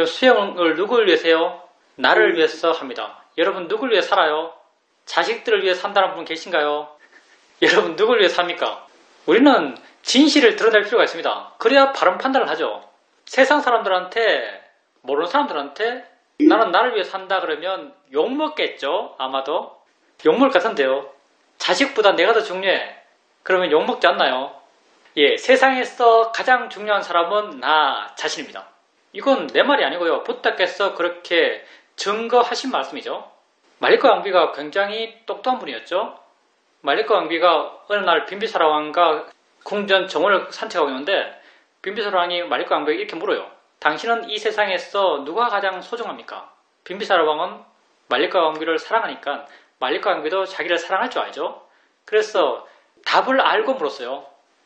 수행을 누구를 위해서요? 나를 위해서 합니다. 여러분 누구를 위해 살아요? 자식들을 위해 산다는 분 계신가요? 여러분 누구를 위해 삽니까? 우리는 진실을 드러낼 필요가 있습니다. 그래야 바른 판단을 하죠. 세상 사람들한테, 모르는 사람들한테 나는 나를 위해 산다 그러면 욕먹겠죠? 아마도. 욕먹을 것 같은데요. 자식보다 내가 더 중요해. 그러면 욕먹지 않나요? 예, 세상에서 가장 중요한 사람은 나 자신입니다. 이건 내 말이 아니고요. 부탁께서 그렇게 증거하신 말씀이죠. 말리코 왕비가 굉장히 똑똑한 분이었죠. 말리코 왕비가 어느 날 빈비사라 왕과 궁전 정원을 산책하고 있는데 빈비사라 왕이 말리코 왕비에게 이렇게 물어요. 당신은 이 세상에서 누가 가장 소중합니까? 빈비사라 왕은 말리코 왕비를 사랑하니까 말리코 왕비도 자기를 사랑할 줄 알죠. 그래서 답을 알고 물었어요.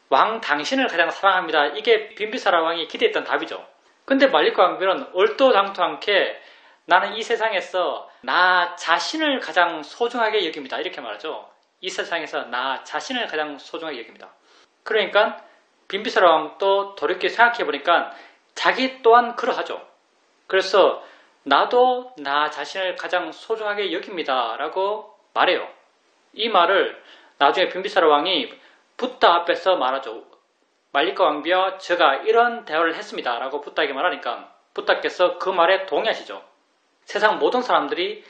왕 당신을 가장 사랑합니다. 이게 빈비사라 왕이 기대했던 답이죠. 근데 말리코 왕비는 얼토당토않게 나는 이 세상에서 나 자신을 가장 소중하게 여깁니다. 이렇게 말하죠. 이 세상에서 나 자신을 가장 소중하게 여깁니다. 그러니까 빈비사라 왕도 돌이켜 생각해보니까 자기 또한 그러하죠. 그래서 나도 나 자신을 가장 소중하게 여깁니다. 라고 말해요. 이 말을 나중에 빈비사라 왕이 붓다 앞에서 말하죠. 말리코 왕비와 제가 이런 대화를 했습니다. 라고 붓다에게 말하니까 붓다께서 그 말에 동의하시죠. 세상 모든 사람들이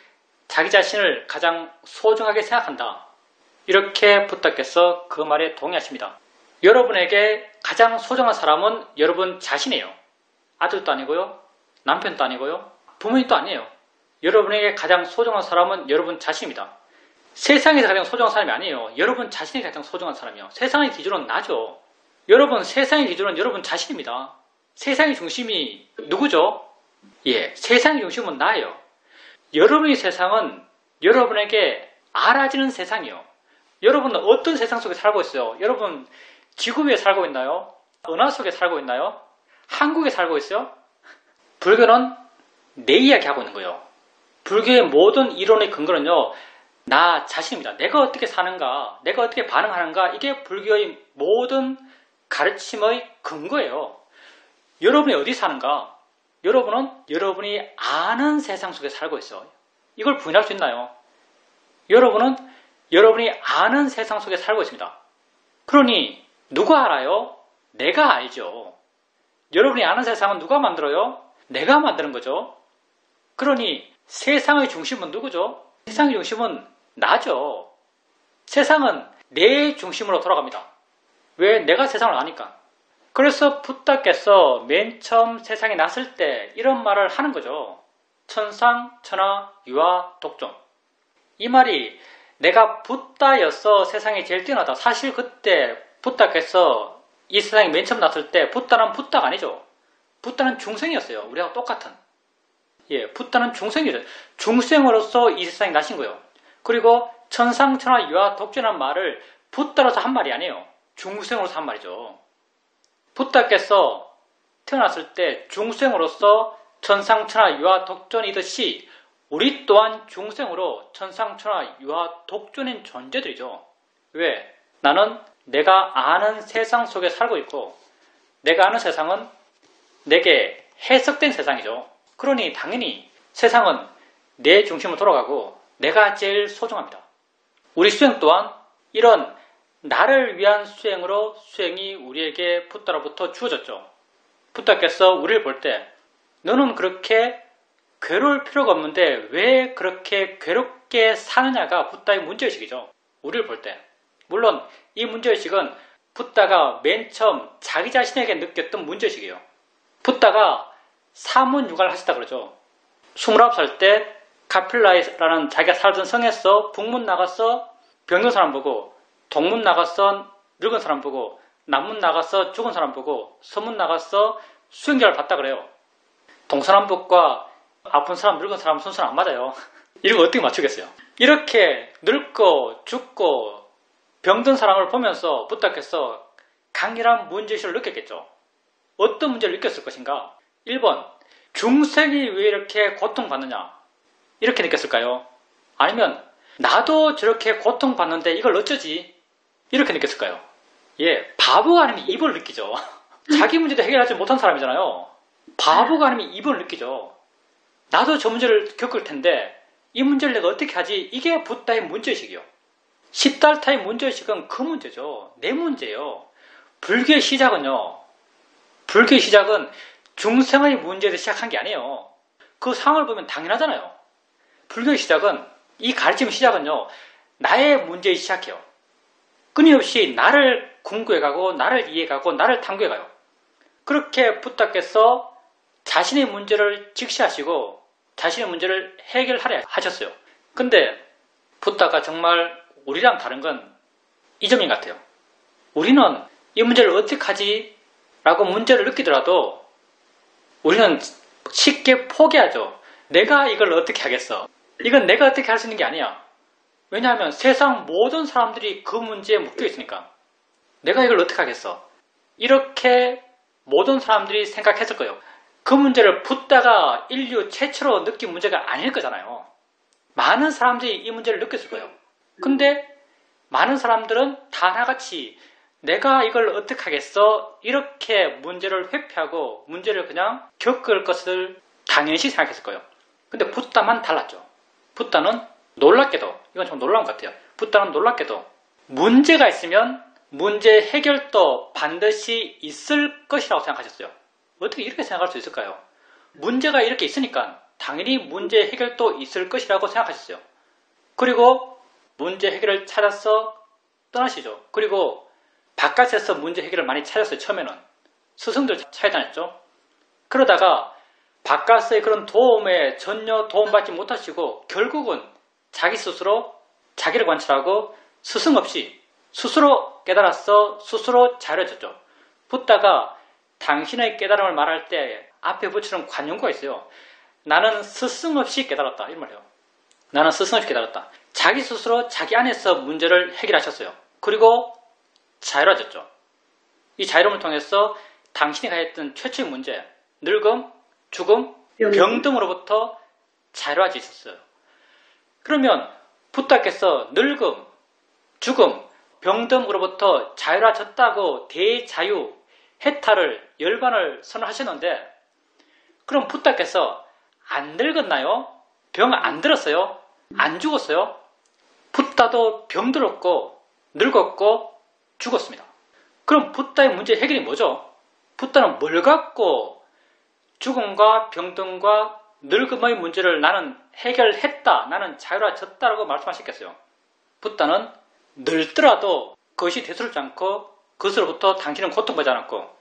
자기 자신을 가장 소중하게 생각한다. 이렇게 붓다께서 그 말에 동의하십니다. 여러분에게 가장 소중한 사람은 여러분 자신이에요. 아들도 아니고요. 남편도 아니고요. 부모님도 아니에요. 여러분에게 가장 소중한 사람은 여러분 자신입니다. 세상에서 가장 소중한 사람이 아니에요. 여러분 자신이 가장 소중한 사람이에요. 세상의 기준은 나죠. 여러분 세상의 기준은 여러분 자신입니다. 세상의 중심이 누구죠? 예, 세상의 중심은 나예요. 여러분의 세상은 여러분에게 알아지는 세상이요. 여러분은 어떤 세상 속에 살고 있어요? 여러분 지구 위에 살고 있나요? 은하 속에 살고 있나요? 한국에 살고 있어요? 불교는 내 이야기 하고 있는 거예요. 불교의 모든 이론의 근거는요. 나 자신입니다. 내가 어떻게 사는가, 내가 어떻게 반응하는가, 이게 불교의 모든 가르침의 근거예요. 여러분이 어디 사는가? 여러분은 여러분이 아는 세상 속에 살고 있어요. 이걸 부인할 수 있나요? 여러분은 여러분이 아는 세상 속에 살고 있습니다. 그러니 누가 알아요? 내가 알죠. 여러분이 아는 세상은 누가 만들어요? 내가 만드는 거죠. 그러니 세상의 중심은 누구죠? 세상의 중심은 나죠. 세상은 내 중심으로 돌아갑니다. 왜? 내가 세상을 아니까. 그래서 붓다께서 맨 처음 세상에 났을 때 이런 말을 하는 거죠. 천상, 천하, 유아, 독존. 이 말이 내가 붓다여서 세상에 제일 뛰어나다. 사실 그때 붓다께서 이 세상에 맨 처음 났을 때 붓다는 붓다가 아니죠. 붓다는 중생이었어요. 우리하고 똑같은. 예, 붓다는 중생이죠. 중생으로서 이 세상에 나신 거예요. 그리고 천상, 천하, 유아, 독존이라는 말을 붓다로서 한 말이 아니에요. 중생으로서 한 말이죠. 붓다께서 태어났을 때 중생으로서 천상, 천하, 유아, 독존이듯이 우리 또한 중생으로 천상, 천하, 유아, 독존인 존재들이죠. 왜? 나는 내가 아는 세상 속에 살고 있고 내가 아는 세상은 내게 해석된 세상이죠. 그러니 당연히 세상은 내 중심으로 돌아가고 내가 제일 소중합니다. 우리 수행 또한 이런 나를 위한 수행으로 수행이 우리에게 붓다로부터 주어졌죠. 붓다께서 우리를 볼 때 너는 그렇게 괴로울 필요가 없는데 왜 그렇게 괴롭게 사느냐가 붓다의 문제의식이죠. 우리를 볼 때. 물론 이 문제의식은 붓다가 맨 처음 자기 자신에게 느꼈던 문제의식이에요. 붓다가 사문유가를 하셨다 그러죠. 29살 때 카필라라는 자기가 살던 성에서 북문 나가서 병든 사람 보고 동문 나가서 늙은 사람 보고 남문 나가서 죽은 사람 보고 서문 나가서 수행자를 봤다 그래요. 동서남북과 아픈 사람, 늙은 사람 순서는 안 맞아요. 이런 거 어떻게 맞추겠어요? 이렇게 늙고 죽고 병든 사람을 보면서 붓다께서 강렬한 문제의식을 느꼈겠죠. 어떤 문제를 느꼈을 것인가? 1번, 중생이 왜 이렇게 고통받느냐? 이렇게 느꼈을까요? 아니면 나도 저렇게 고통받는데 이걸 어쩌지? 이렇게 느꼈을까요? 예, 바보가 아니면 입을 느끼죠. 자기 문제도 해결하지 못한 사람이잖아요. 바보가 아니면 이번을 느끼죠. 나도 저 문제를 겪을 텐데 이 문제를 내가 어떻게 하지? 이게 붓다의 문제의식이요. 시달타의 문제의식은 그 문제죠. 내 문제예요. 불교의 시작은 중생의 문제에서 시작한 게 아니에요. 그 상황을 보면 당연하잖아요. 불교의 시작은, 이 가르침의 시작은요, 나의 문제에 시작해요. 끊임없이 나를 궁구해가고, 나를 이해가고, 나를 탐구해가요. 그렇게 붓다께서 자신의 문제를 직시하시고, 자신의 문제를 해결하려 하셨어요. 근데 붓다가 정말 우리랑 다른 건 이 점인 것 같아요. 우리는 이 문제를 어떻게 하지? 라고 문제를 느끼더라도 우리는 쉽게 포기하죠. 내가 이걸 어떻게 하겠어? 이건 내가 어떻게 할 수 있는 게 아니야. 왜냐하면 세상 모든 사람들이 그 문제에 묶여 있으니까. 내가 이걸 어떻게 하겠어? 이렇게 모든 사람들이 생각했을 거예요. 그 문제를 붓다가 인류 최초로 느낀 문제가 아닐 거잖아요. 많은 사람들이 이 문제를 느꼈을 거예요. 근데 많은 사람들은 다 하나같이 내가 이걸 어떻게 하겠어? 이렇게 문제를 회피하고 문제를 그냥 겪을 것을 당연시 생각했을 거예요. 근데 붓다만 달랐죠. 붓다는 놀랍게도, 이건 좀 놀라운 것 같아요. 붓다는 놀랍게도 문제가 있으면 문제 해결도 반드시 있을 것이라고 생각하셨어요. 어떻게 이렇게 생각할 수 있을까요? 문제가 이렇게 있으니까 당연히 문제 해결도 있을 것이라고 생각하셨어요. 그리고 문제 해결을 찾아서 떠나시죠. 그리고 바깥에서 문제 해결을 많이 찾았어요. 처음에는 스승들 찾아다녔죠. 그러다가 바깥의 그런 도움에 전혀 도움받지 못하시고 결국은 자기 스스로 자기를 관찰하고 스승 없이 스스로 깨달아서 스스로 자유해졌죠. 붓다가 당신의 깨달음을 말할 때 앞에 붙이는 관용구가 있어요. 나는 스승 없이 깨달았다. 이런 말이에요. 나는 스승 없이 깨달았다. 자기 스스로 자기 안에서 문제를 해결하셨어요. 그리고 자유로워졌죠. 이 자유로움을 통해서 당신이 가졌던 최초의 문제, 늙음, 죽음, 병 등으로부터 자유로워지셨어요. 그러면 붓다께서 늙음, 죽음, 병 등으로부터 자유로워졌다고 대자유, 해탈을, 열반을 선언하셨는데 그럼 붓다께서 안 늙었나요? 병 안 들었어요? 안 죽었어요? 붓다도 병들었고 늙었고 죽었습니다. 그럼 붓다의 문제 해결이 뭐죠? 붓다는 뭘 갖고 죽음과 병등과 늙음의 문제를 나는 해결했다, 나는 자유로워졌다라고 말씀하셨겠어요? 붓다는 늙더라도 그것이 대수롭지 않고 그것으로부터 당신은 고통받지 않았고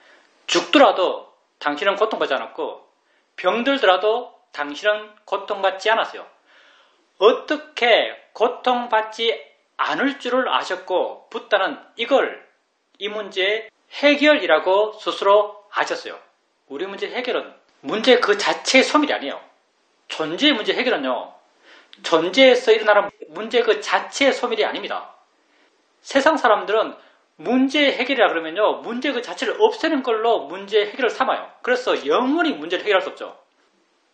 죽더라도 당신은 고통받지 않았고 병들더라도 당신은 고통받지 않았어요. 어떻게 고통받지 않을 줄을 아셨고 붓다는 이 문제의 해결이라고 스스로 아셨어요. 우리 문제 해결은 문제 그 자체의 소멸이 아니에요. 존재의 문제 해결은요. 존재에서 일어나는 문제 그 자체의 소멸이 아닙니다. 세상 사람들은 문제 해결이라 그러면요. 문제 그 자체를 없애는 걸로 문제 해결을 삼아요. 그래서 영원히 문제를 해결할 수 없죠.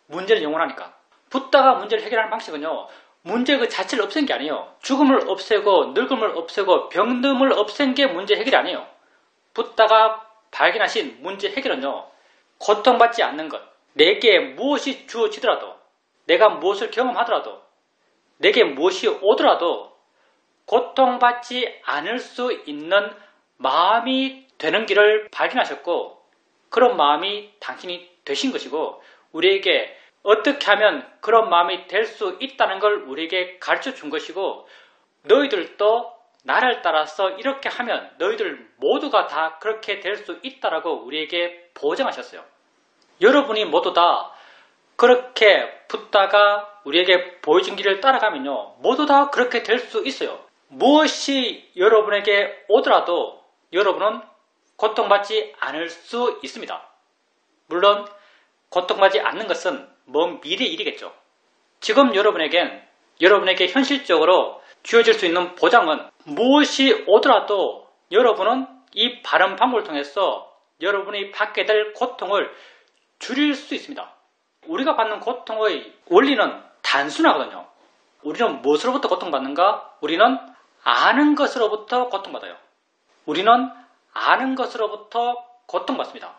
문제는 영원하니까. 붓다가 문제를 해결하는 방식은요. 문제 그 자체를 없앤 게 아니에요. 죽음을 없애고 늙음을 없애고 병듦을 없앤 게 문제 해결이 아니에요. 붓다가 발견하신 문제 해결은요. 고통받지 않는 것. 내게 무엇이 주어지더라도 내가 무엇을 경험하더라도 내게 무엇이 오더라도 고통받지 않을 수 있는 마음이 되는 길을 발견하셨고 그런 마음이 당신이 되신 것이고 우리에게 어떻게 하면 그런 마음이 될 수 있다는 걸 우리에게 가르쳐 준 것이고 너희들도 나를 따라서 이렇게 하면 너희들 모두가 다 그렇게 될 수 있다라고 우리에게 보장하셨어요. 여러분이 모두 다 그렇게 붓다가 우리에게 보여준 길을 따라가면요. 모두 다 그렇게 될 수 있어요. 무엇이 여러분에게 오더라도 여러분은 고통받지 않을 수 있습니다. 물론 고통받지 않는 것은 먼 미래의 일이겠죠. 지금 여러분에게 현실적으로 주어질 수 있는 보장은 무엇이 오더라도 여러분은 이 바른 방법을 통해서 여러분이 받게 될 고통을 줄일 수 있습니다. 우리가 받는 고통의 원리는 단순하거든요. 우리는 무엇으로부터 고통받는가? 우리는 아는 것으로부터 고통받아요. 우리는 아는 것으로부터 고통받습니다.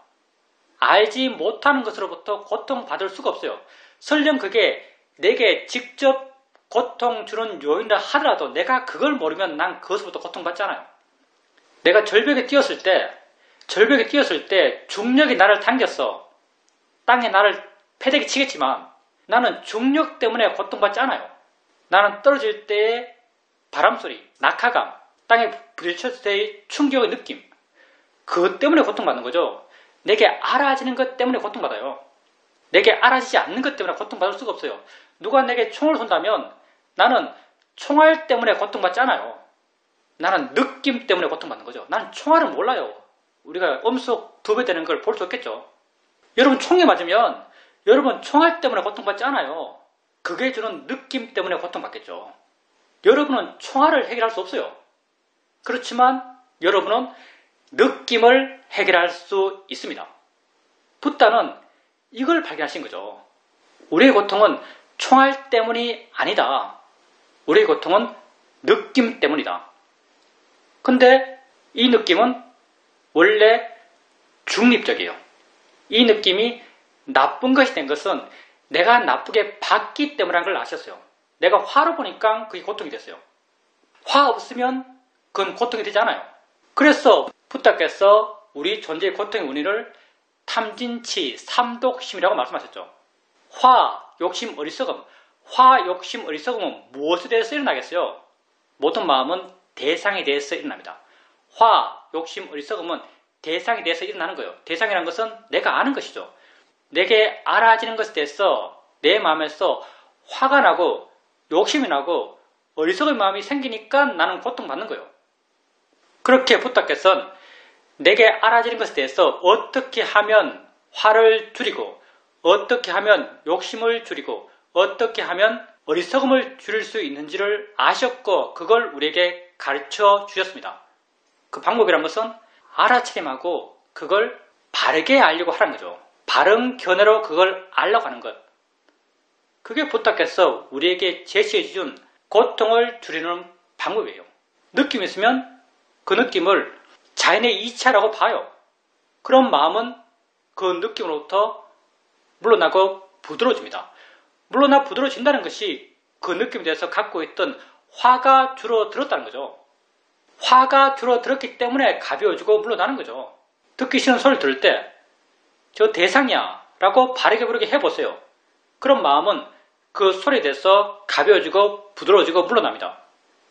알지 못하는 것으로부터 고통받을 수가 없어요. 설령 그게 내게 직접 고통 주는 요인이라 하더라도 내가 그걸 모르면 난 그것으로부터 고통받잖아요. 내가 절벽에 뛰었을 때 중력이 나를 당겼어. 땅에 나를 패대기 치겠지만 나는 중력 때문에 고통받지 않아요. 나는 떨어질 때의 바람소리, 낙하감, 땅에 부딪혔을 때의 충격의 느낌, 그것 때문에 고통받는 거죠. 내게 알아지는 것 때문에 고통받아요. 내게 알아지지 않는 것 때문에 고통받을 수가 없어요. 누가 내게 총을 쏜다면 나는 총알 때문에 고통받지 않아요. 나는 느낌 때문에 고통받는 거죠. 나는 총알을 몰라요. 우리가 음속 2배 되는 걸 볼 수 없겠죠. 여러분 총에 맞으면 여러분 총알 때문에 고통받지 않아요. 그게 주는 느낌 때문에 고통받겠죠. 여러분은 총알을 해결할 수 없어요. 그렇지만 여러분은 느낌을 해결할 수 있습니다. 붓다는 이걸 발견하신 거죠. 우리의 고통은 총알 때문이 아니다. 우리의 고통은 느낌 때문이다. 근데 이 느낌은 원래 중립적이에요. 이 느낌이 나쁜 것이 된 것은 내가 나쁘게 봤기 때문이라는 걸 아셨어요. 내가 화를 보니까 그게 고통이 됐어요. 화 없으면 그건 고통이 되지 않아요. 그래서 붓다께서 우리 존재의 고통의 원인을 탐진치, 삼독심이라고 말씀하셨죠. 화, 욕심, 어리석음. 화, 욕심, 어리석음은 무엇에 대해서 일어나겠어요? 모든 마음은 대상에 대해서 일어납니다. 화, 욕심, 어리석음은 대상에 대해서 일어나는 거예요. 대상이라는 것은 내가 아는 것이죠. 내게 알아지는 것에 대해서 내 마음에서 화가 나고 욕심이 나고 어리석은 마음이 생기니까 나는 고통받는 거예요. 그렇게 붓다께서는 내게 알아지는 것에 대해서 어떻게 하면 화를 줄이고 어떻게 하면 욕심을 줄이고 어떻게 하면 어리석음을 줄일 수 있는지를 아셨고 그걸 우리에게 가르쳐 주셨습니다. 그 방법이란 것은 알아차림하고 그걸 바르게 알려고 하는 거죠. 바른 견해로 그걸 알려고 하는 것. 그게 붓다께서 우리에게 제시해 준 고통을 줄이는 방법이에요. 느낌이 있으면 그 느낌을 자연의 이치라고 봐요. 그런 마음은 그 느낌으로부터 물러나고 부드러워집니다. 물러나 부드러워진다는 것이 그 느낌에 대해서 갖고 있던 화가 줄어들었다는 거죠. 화가 줄어들었기 때문에 가벼워지고 물러나는 거죠. 듣기 싫은 소리를 들을 때 저 대상이야 라고 바르게 부르게 해보세요. 그런 마음은 그 소리에 대해서 가벼워지고 부드러워지고 물러납니다.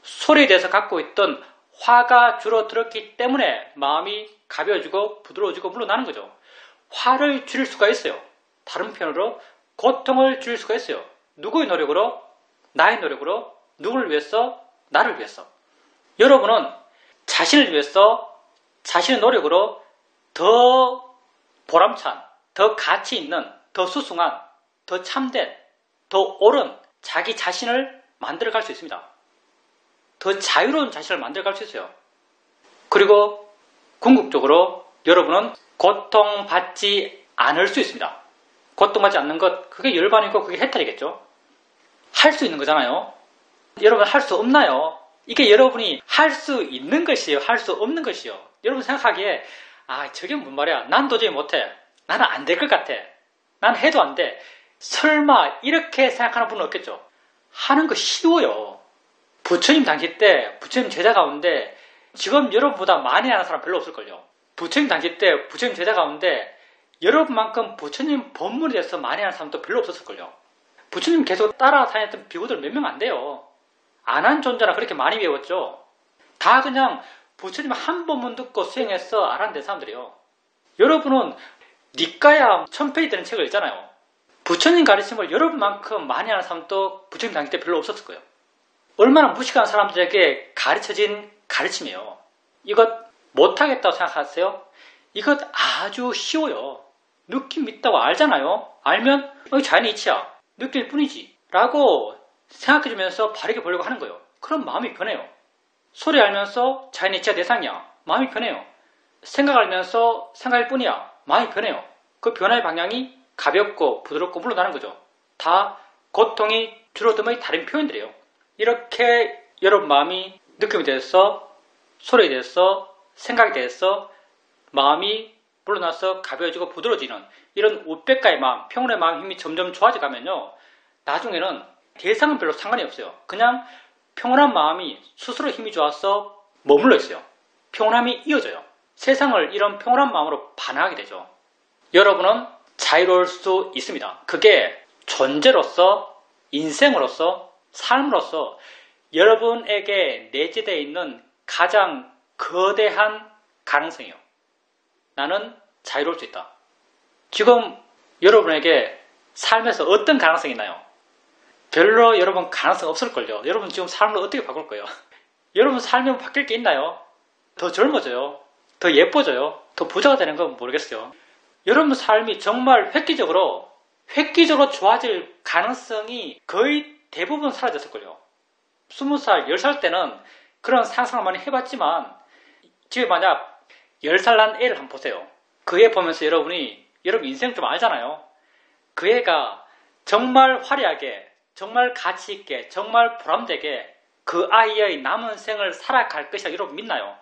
소리에 대해서 갖고 있던 화가 줄어들었기 때문에 마음이 가벼워지고 부드러워지고 물러나는 거죠. 화를 줄일 수가 있어요. 다른 표현으로 고통을 줄일 수가 있어요. 누구의 노력으로? 나의 노력으로. 누구를 위해서? 나를 위해서. 여러분은 자신을 위해서 자신의 노력으로 더 보람찬, 더 가치 있는, 더 수승한, 더 참된, 더 옳은 자기 자신을 만들어갈 수 있습니다. 더 자유로운 자신을 만들어갈 수 있어요. 그리고 궁극적으로 여러분은 고통받지 않을 수 있습니다. 고통받지 않는 것, 그게 열반이고 그게 해탈이겠죠. 할 수 있는 거잖아요. 여러분 할 수 없나요? 이게 여러분이 할 수 있는 것이에요? 할 수 없는 것이요? 여러분 생각하기에 저게 뭔 말이야? 난 도저히 못해. 나는 안 될 것 같아. 난 해도 안 돼. 설마 이렇게 생각하는 분은 없겠죠? 하는 거 쉬워요. 부처님 당시 때 부처님 제자 가운데 지금 여러분보다 많이 하는 사람 별로 없을걸요. 부처님 당시 때 부처님 제자 가운데 여러분만큼 부처님 법문에 대해서 많이 하는 사람도 별로 없었을걸요. 부처님 계속 따라다녔던 비구들 몇 명 안 돼요. 안 한 존재라 그렇게 많이 배웠죠. 다 그냥 부처님 한 법문 듣고 수행해서 알아낸 사람들이에요. 여러분은 니까야 1000페이지 되는 책을 읽잖아요. 부처님 가르침을 여러분만큼 많이 하는 사람도 부처님 당시 때 별로 없었을 거예요. 얼마나 무식한 사람들에게 가르쳐진 가르침이에요. 이것 못하겠다고 생각하세요? 이것 아주 쉬워요. 느낌 있다고 알잖아요. 알면 자연의 이치야. 느낄 뿐이지. 라고 생각해주면서 바르게 보려고 하는 거예요. 그럼 마음이 변해요. 소리 알면서 자연의 이치가 대상이야. 마음이 변해요. 생각 알면서 생각일 뿐이야. 마음이 변해요. 그 변화의 방향이 가볍고 부드럽고 물러나는 거죠. 다 고통이 줄어듦의 다른 표현들이에요. 이렇게 여러분 마음이 느낌에 대해서, 소리에 대해서, 생각에 대해서 마음이 물러나서 가벼워지고 부드러워지는 이런 우백가의 마음, 평온의 마음 힘이 점점 좋아져 가면요. 나중에는 대상은 별로 상관이 없어요. 그냥 평온한 마음이 스스로 힘이 좋아서 머물러 있어요. 평온함이 이어져요. 세상을 이런 평온한 마음으로 반응하게 되죠. 여러분은 자유로울 수 있습니다. 그게 존재로서, 인생으로서, 삶으로서 여러분에게 내재되어 있는 가장 거대한 가능성이에요. 나는 자유로울 수 있다. 지금 여러분에게 삶에서 어떤 가능성이 있나요? 별로 여러분 가능성 없을걸요. 여러분 지금 삶을 어떻게 바꿀 거예요? 여러분 삶이 바뀔 게 있나요? 더 젊어져요? 더 예뻐져요? 더 부자가 되는 건 모르겠어요. 여러분 삶이 정말 획기적으로 좋아질 가능성이 거의 대부분 사라졌을걸요. 20살, 10살 때는 그런 상상을 많이 해봤지만 집에 만약 10살 난 애를 한번 보세요. 그 애 보면서 여러분 인생 좀 알잖아요. 그 애가 정말 화려하게, 정말 가치있게, 정말 보람되게 그 아이의 남은 생을 살아갈 것이라 여러분 믿나요?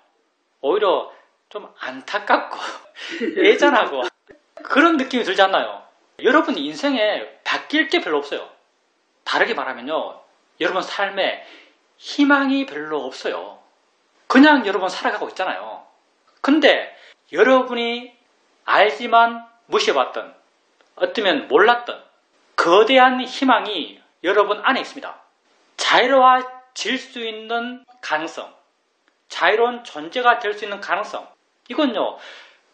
오히려 좀 안타깝고 애잔하고 그런 느낌이 들지 않나요? 여러분 인생에 바뀔 게 별로 없어요. 다르게 말하면요. 여러분 삶에 희망이 별로 없어요. 그냥 여러분 살아가고 있잖아요. 근데 여러분이 알지만 무시해봤던, 어쩌면 몰랐던 거대한 희망이 여러분 안에 있습니다. 자유로워질 수 있는 가능성, 자유로운 존재가 될 수 있는 가능성, 이건요,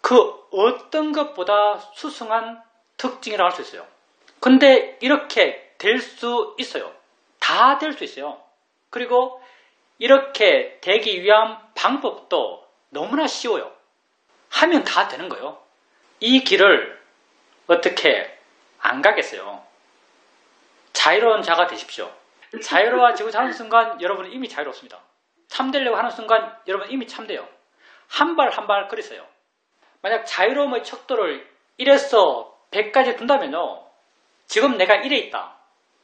그 어떤 것보다 수승한 특징이라고 할 수 있어요. 근데 이렇게 될 수 있어요. 다 될 수 있어요. 그리고 이렇게 되기 위한 방법도 너무나 쉬워요. 하면 다 되는 거예요. 이 길을 어떻게 안 가겠어요? 자유로운 자가 되십시오. 자유로워지고자 하는 순간 여러분은 이미 자유롭습니다. 참되려고 하는 순간 여러분 이미 참돼요. 한 발 한 발 그리세요. 만약 자유로움의 척도를 1에서 100까지 둔다면요. 지금 내가 1에 있다.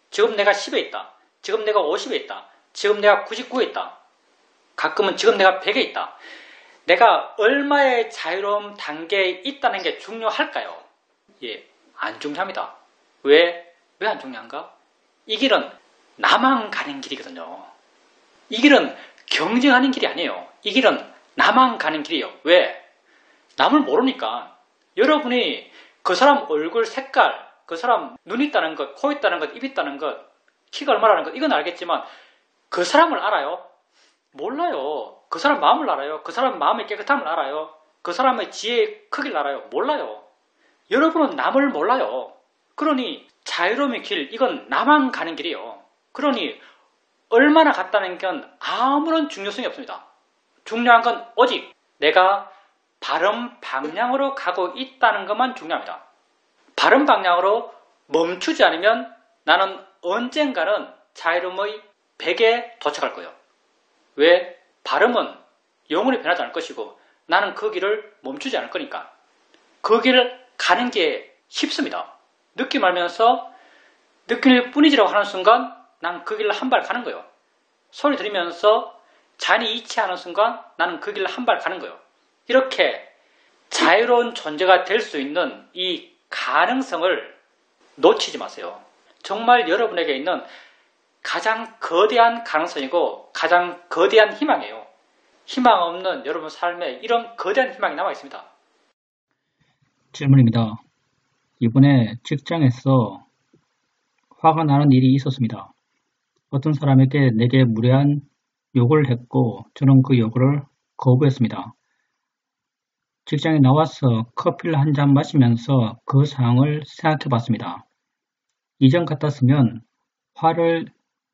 지금 내가 10에 있다. 지금 내가 50에 있다. 지금 내가 99에 있다. 가끔은 지금 내가 100에 있다. 내가 얼마의 자유로움 단계에 있다는 게 중요할까요? 예, 안 중요합니다. 왜 안 중요한가? 이 길은 나만 가는 길이거든요. 이 길은 경쟁하는 길이 아니에요. 이 길은 나만 가는 길이에요. 왜? 남을 모르니까. 여러분이 그 사람 얼굴 색깔, 그 사람 눈 있다는 것, 코 있다는 것, 입 있다는 것, 키가 얼마라는 것, 이건 알겠지만 그 사람을 알아요? 몰라요. 그 사람 마음을 알아요? 그 사람 마음의 깨끗함을 알아요? 그 사람의 지혜의 크기를 알아요? 몰라요. 여러분은 남을 몰라요. 그러니 자유로움의 길, 이건 나만 가는 길이에요. 그러니 얼마나 갔다는 건 아무런 중요성이 없습니다. 중요한 건 오직 내가 바른 방향으로 가고 있다는 것만 중요합니다. 바른 방향으로 멈추지 않으면 나는 언젠가는 자유로움의 100에 도착할 거예요. 왜? 발음은 영원히 변하지 않을 것이고 나는 그 길을 멈추지 않을 거니까. 그 길을 가는 게 쉽습니다. 느낌 알면서 느낄 뿐이지라고 하는 순간 난 그 길을 한 발 가는 거예요. 소리 들으면서 자연히 이치하는 순간 나는 그 길을 한 발 가는 거예요. 이렇게 자유로운 존재가 될 수 있는 이 가능성을 놓치지 마세요. 정말 여러분에게 있는 가장 거대한 가능성이고 가장 거대한 희망이에요. 희망 없는 여러분 삶에 이런 거대한 희망이 남아 있습니다. 질문입니다. 이번에 직장에서 화가 나는 일이 있었습니다. 어떤 사람에게 내게 무례한 욕을 했고 저는 그 욕을 거부했습니다. 직장에 나와서 커피를 한 잔 마시면서 그 상황을 생각해 봤습니다. 이전 같았으면 화를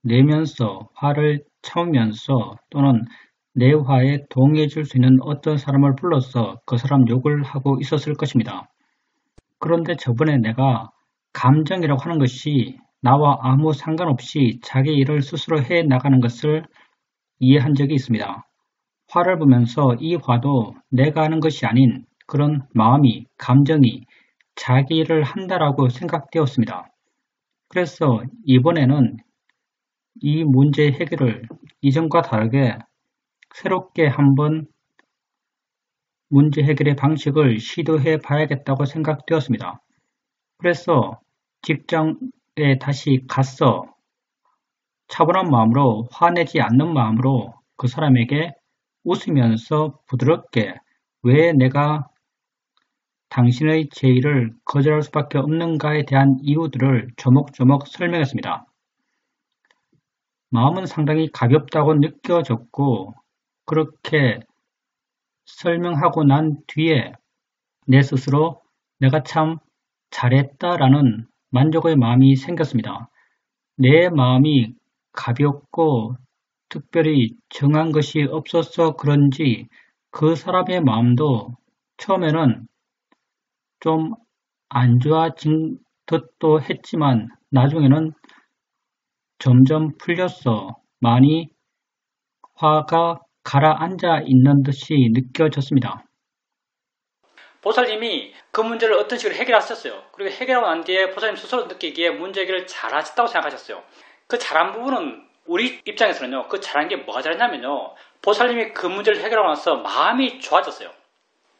내면서 화를 참으면서 또는 내 화에 동의해 줄 수 있는 어떤 사람을 불러서 그 사람 욕을 하고 있었을 것입니다. 그런데 저번에 내가 감정이라고 하는 것이 나와 아무 상관없이 자기 일을 스스로 해 나가는 것을 이해한 적이 있습니다. 화를 보면서 이 화도 내가 하는 것이 아닌 그런 마음이, 감정이 자기 일을 한다라고 생각되었습니다. 그래서 이번에는 이 문제 해결을 이전과 다르게 새롭게 한번 문제 해결의 방식을 시도해 봐야겠다고 생각되었습니다. 그래서 직장에 다시 갔어. 차분한 마음으로, 화내지 않는 마음으로 그 사람에게 웃으면서 부드럽게 왜 내가 당신의 제의를 거절할 수밖에 없는가에 대한 이유들을 조목조목 설명했습니다. 마음은 상당히 가볍다고 느껴졌고, 그렇게 설명하고 난 뒤에 내 스스로 내가 참 잘했다라는 만족의 마음이 생겼습니다. 내 마음이 가볍고 특별히 정한 것이 없어서 그런지 그 사람의 마음도 처음에는 좀 안 좋아진 듯도 했지만 나중에는 점점 풀렸어. 많이 화가 가라앉아 있는 듯이 느껴졌습니다. 보살님이 그 문제를 어떤 식으로 해결하셨어요. 그리고 해결하고 난 뒤에 보살님 스스로 느끼기에 문제 해결을 잘하셨다고 생각하셨어요. 그 잘한 부분은 우리 입장에서는요. 그 잘한 게 뭐가 잘했냐면요. 보살님이 그 문제를 해결하고 나서 마음이 좋아졌어요.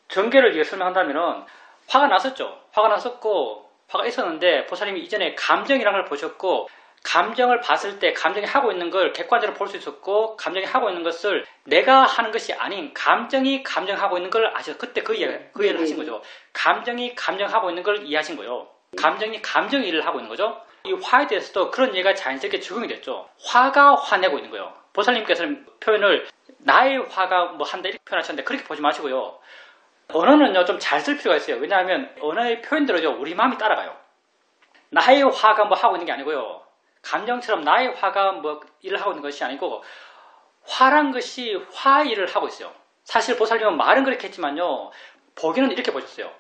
전개를 위해 설명한다면은 화가 났었죠. 화가 났었고 화가 있었는데 보살님이 이전에 감정이라는 걸 보셨고 감정을 봤을 때 감정이 하고 있는 걸 객관적으로 볼 수 있었고 감정이 하고 있는 것을 내가 하는 것이 아닌 감정이 감정하고 있는 걸 아셔서 그때 그 이해를 하신 거죠. 감정이 감정하고 있는 걸 이해하신 거예요. 감정이 감정 일을 하고 있는 거죠. 이 화에 대해서도 그런 얘기가 자연스럽게 적용이 됐죠. 화가 화내고 있는 거예요. 보살님께서는 표현을 나의 화가 뭐 한다 이렇게 표현하셨는데 그렇게 보지 마시고요. 언어는요 좀 잘 쓸 필요가 있어요. 왜냐하면 언어의 표현대로죠 우리 마음이 따라가요. 나의 화가 뭐 하고 있는 게 아니고요. 감정처럼 나의 화가 뭐 일을 하고 있는 것이 아니고 화란 것이 화 일을 하고 있어요. 사실 보살님은 말은 그렇게 했지만요. 보기는 이렇게 보셨어요.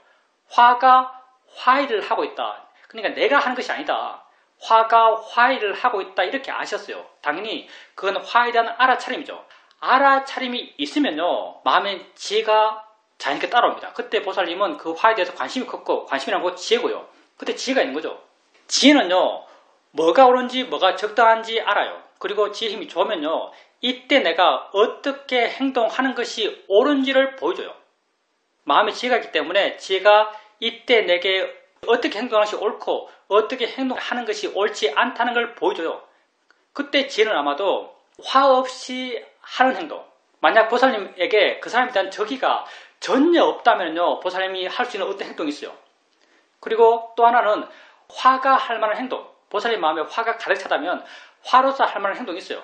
화가 화 일을 하고 있다. 그러니까 내가 하는 것이 아니다. 화가 화 일을 하고 있다 이렇게 아셨어요. 당연히 그건 화에 대한 알아차림이죠. 알아차림이 있으면요. 마음에 지혜가 자연스럽게 따라옵니다. 그때 보살님은 그 화에 대해서 관심이 컸고 관심이란 건 지혜고요. 그때 지혜가 있는 거죠. 지혜는요. 뭐가 옳은지 뭐가 적당한지 알아요. 그리고 지혜 힘이 좋으면요. 이때 내가 어떻게 행동하는 것이 옳은지를 보여줘요. 마음의 지혜가 있기 때문에 지혜가 이때 내게 어떻게 행동하는 것이 옳고 어떻게 행동하는 것이 옳지 않다는 걸 보여줘요. 그때 지혜는 아마도 화 없이 하는 행동. 만약 보살님에게 그 사람에 대한 적의가 전혀 없다면요. 보살님이 할 수 있는 어떤 행동이 있어요. 그리고 또 하나는 화가 할 만한 행동. 보살님 마음에 화가 가득 차다면 화로서 할 만한 행동이 있어요.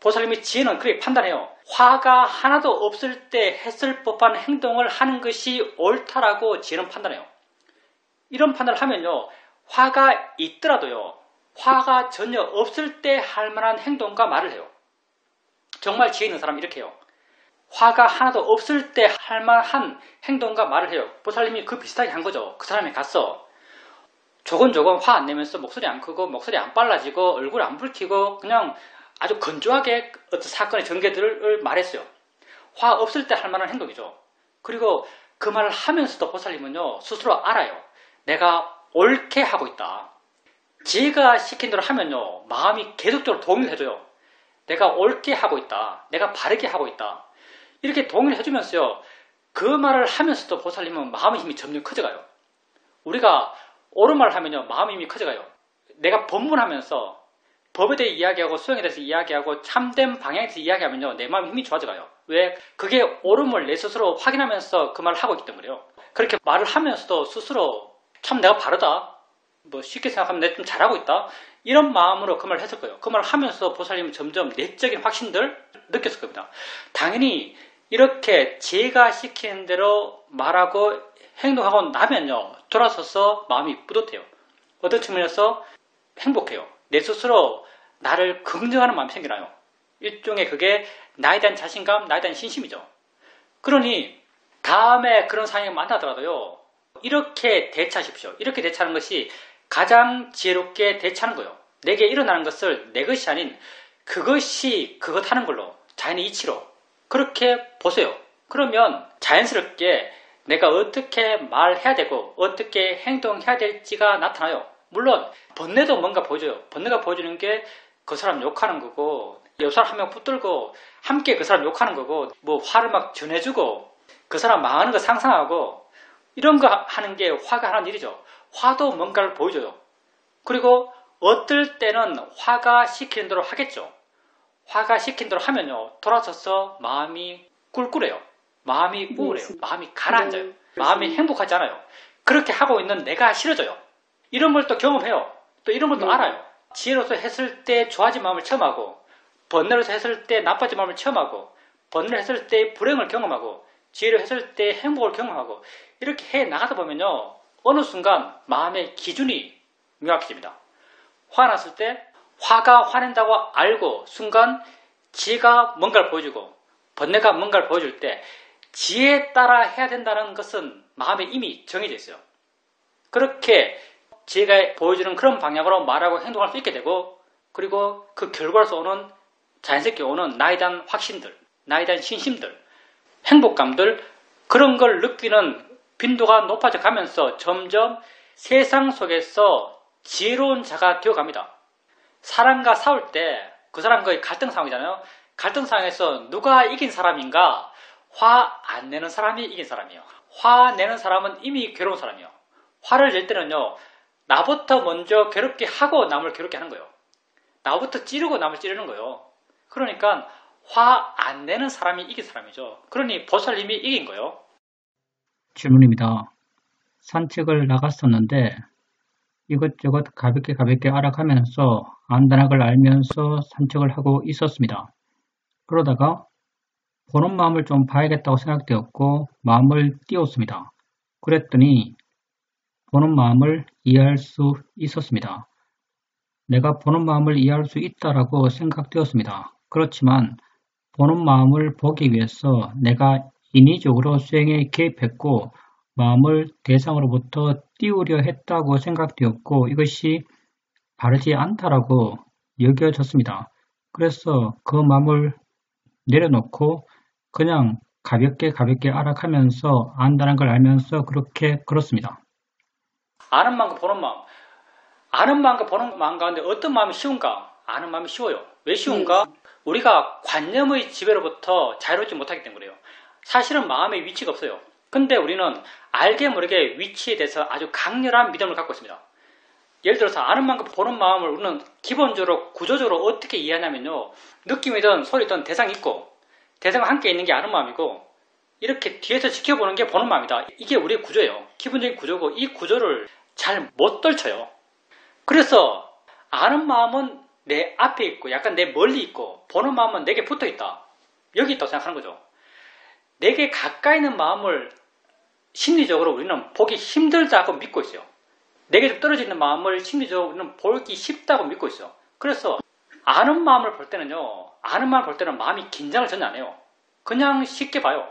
보살님이 지혜는 그렇게 판단해요. 화가 하나도 없을 때 했을 법한 행동을 하는 것이 옳다라고 지혜는 판단해요. 이런 판단을 하면요. 화가 있더라도요. 화가 전혀 없을 때 할 만한 행동과 말을 해요. 정말 지혜 있는 사람은 이렇게 해요. 화가 하나도 없을 때 할 만한 행동과 말을 해요. 보살님이 그 비슷하게 한 거죠. 그 사람이 갔어. 조곤조곤 화 안 내면서 목소리 안 크고 목소리 안 빨라지고 얼굴 안 붉히고 그냥 아주 건조하게 어떤 사건의 전개들을 말했어요. 화 없을 때 할 만한 행동이죠. 그리고 그 말을 하면서도 보살님은요. 스스로 알아요. 내가 옳게 하고 있다. 지혜가 시킨 대로 하면요. 마음이 계속적으로 동의를 해줘요. 내가 옳게 하고 있다. 내가 바르게 하고 있다. 이렇게 동의를 해주면서요. 그 말을 하면서도 보살님은 마음의 힘이 점점 커져가요. 우리가 옳은 말을 하면요. 마음의 힘이 커져가요. 내가 법문하면서 법에 대해 이야기하고 수행에 대해서 이야기하고 참된 방향에 대해서 이야기하면요. 내 마음의 힘이 좋아져가요. 왜? 그게 옳음을 내 스스로 확인하면서 그 말을 하고 있기 때문에요. 그렇게 말을 하면서도 스스로 참 내가 바르다. 뭐 쉽게 생각하면 내가 좀 잘하고 있다. 이런 마음으로 그 말을 했을 거예요. 그 말을 하면서 보살님은 점점 내적인 확신들 느꼈을 겁니다. 당연히 이렇게 제가 시키는 대로 말하고 행동하고 나면요. 돌아서서 마음이 뿌듯해요. 어떤 측면에서 행복해요. 내 스스로 나를 긍정하는 마음이 생겨나요. 일종의 그게 나에 대한 자신감, 나에 대한 신심이죠. 그러니 다음에 그런 상황이 만나더라도요. 이렇게 대처하십시오. 이렇게 대처하는 것이 가장 지혜롭게 대처하는 거예요. 내게 일어나는 것을 내 것이 아닌 그것이 그것 하는 걸로 자연의 이치로 그렇게 보세요. 그러면 자연스럽게 내가 어떻게 말해야 되고 어떻게 행동해야 될지가 나타나요. 물론 번뇌도 뭔가 보여줘요. 번뇌가 보여주는 게 그 사람 욕하는 거고 요 사람 한 명 붙들고 함께 그 사람 욕하는 거고 뭐 화를 막 전해주고 그 사람 망하는 거 상상하고 이런 거 하는 게 화가 하는 일이죠. 화도 뭔가를 보여줘요. 그리고 어떨 때는 화가 시키는 대로 하겠죠. 화가 시킨 대로 하면요. 돌아서서 마음이 꿀꿀해요. 마음이 우울해요. 마음이 가라앉아요. 마음이 행복하지 않아요. 그렇게 하고 있는 내가 싫어져요. 이런 걸 또 경험해요. 또 이런 걸 또 알아요. 지혜로서 했을 때 좋아진 마음을 처음 하고, 번뇌로서 했을 때 나빠진 마음을 처음 하고, 번뇌로 했을 때 불행을 경험하고, 지혜로 했을 때 행복을 경험하고, 이렇게 해 나가다 보면요. 어느 순간 마음의 기준이 명확해집니다. 화났을 때 화가 화낸다고 알고 순간 지혜가 뭔가를 보여주고 번뇌가 뭔가를 보여줄 때 지혜에 따라 해야 된다는 것은 마음에 이미 정해져 있어요. 그렇게 지혜가 보여주는 그런 방향으로 말하고 행동할 수 있게 되고, 그리고 그 결과로서 오는 자연스럽게 오는 나에 대한 확신들, 나에 대한 신심들, 행복감들, 그런 걸 느끼는 빈도가 높아져 가면서 점점 세상 속에서 지혜로운 자가 되어갑니다. 사람과 싸울 때 그 사람 거의 갈등 상황이잖아요. 갈등 상황에서 누가 이긴 사람인가? 화 안 내는 사람이 이긴 사람이에요. 화 내는 사람은 이미 괴로운 사람이에요. 화를 낼 때는요. 나부터 먼저 괴롭게 하고 남을 괴롭게 하는 거예요. 나부터 찌르고 남을 찌르는 거예요. 그러니까 화 안 내는 사람이 이긴 사람이죠. 그러니 보살님이 이긴 거예요. 질문입니다. 산책을 나갔었는데 이것저것 가볍게 알아가면서 안다는 걸 알면서 산책을 하고 있었습니다. 그러다가 보는 마음을 좀 봐야겠다고 생각되었고 마음을 띄웠습니다. 그랬더니 보는 마음을 이해할 수 있었습니다. 내가 보는 마음을 이해할 수 있다라고 생각되었습니다. 그렇지만 보는 마음을 보기 위해서 내가 인위적으로 수행에 개입했고 마음을 대상으로부터 띄우려 했다고 생각되었고 이것이 바르지 않다라고 여겨졌습니다. 그래서 그 마음을 내려놓고 그냥 가볍게 알아가면서 안다는 걸 알면서 그렇게 걸었습니다. 아는 마음과 보는 마음. 아는 마음과 보는 마음 가운데 어떤 마음이 쉬운가? 아는 마음이 쉬워요. 왜 쉬운가? 우리가 관념의 지배로부터 자유롭지 못하기 때문에요. 사실은 마음에 위치가 없어요. 근데 우리는 알게 모르게 위치에 대해서 아주 강렬한 믿음을 갖고 있습니다. 예를 들어서 아는 마음과 보는 마음을 우리는 기본적으로 구조적으로 어떻게 이해하냐면요. 느낌이든 소리든 대상이 있고 대상과 함께 있는 게 아는 마음이고 이렇게 뒤에서 지켜보는 게 보는 마음이다. 이게 우리의 구조예요. 기본적인 구조고 이 구조를 잘 못 떨쳐요. 그래서 아는 마음은 내 앞에 있고 약간 내 멀리 있고 보는 마음은 내게 붙어 있다. 여기 있다고 생각하는 거죠. 내게 가까이 있는 마음을 심리적으로 우리는 보기 힘들다고 믿고 있어요. 내게 좀 떨어져 있는 마음을 심리적으로 우리는 보기 쉽다고 믿고 있어요. 그래서 아는 마음을 볼 때는요. 아는 마음을 볼 때는 마음이 긴장을 전혀 안 해요. 그냥 쉽게 봐요.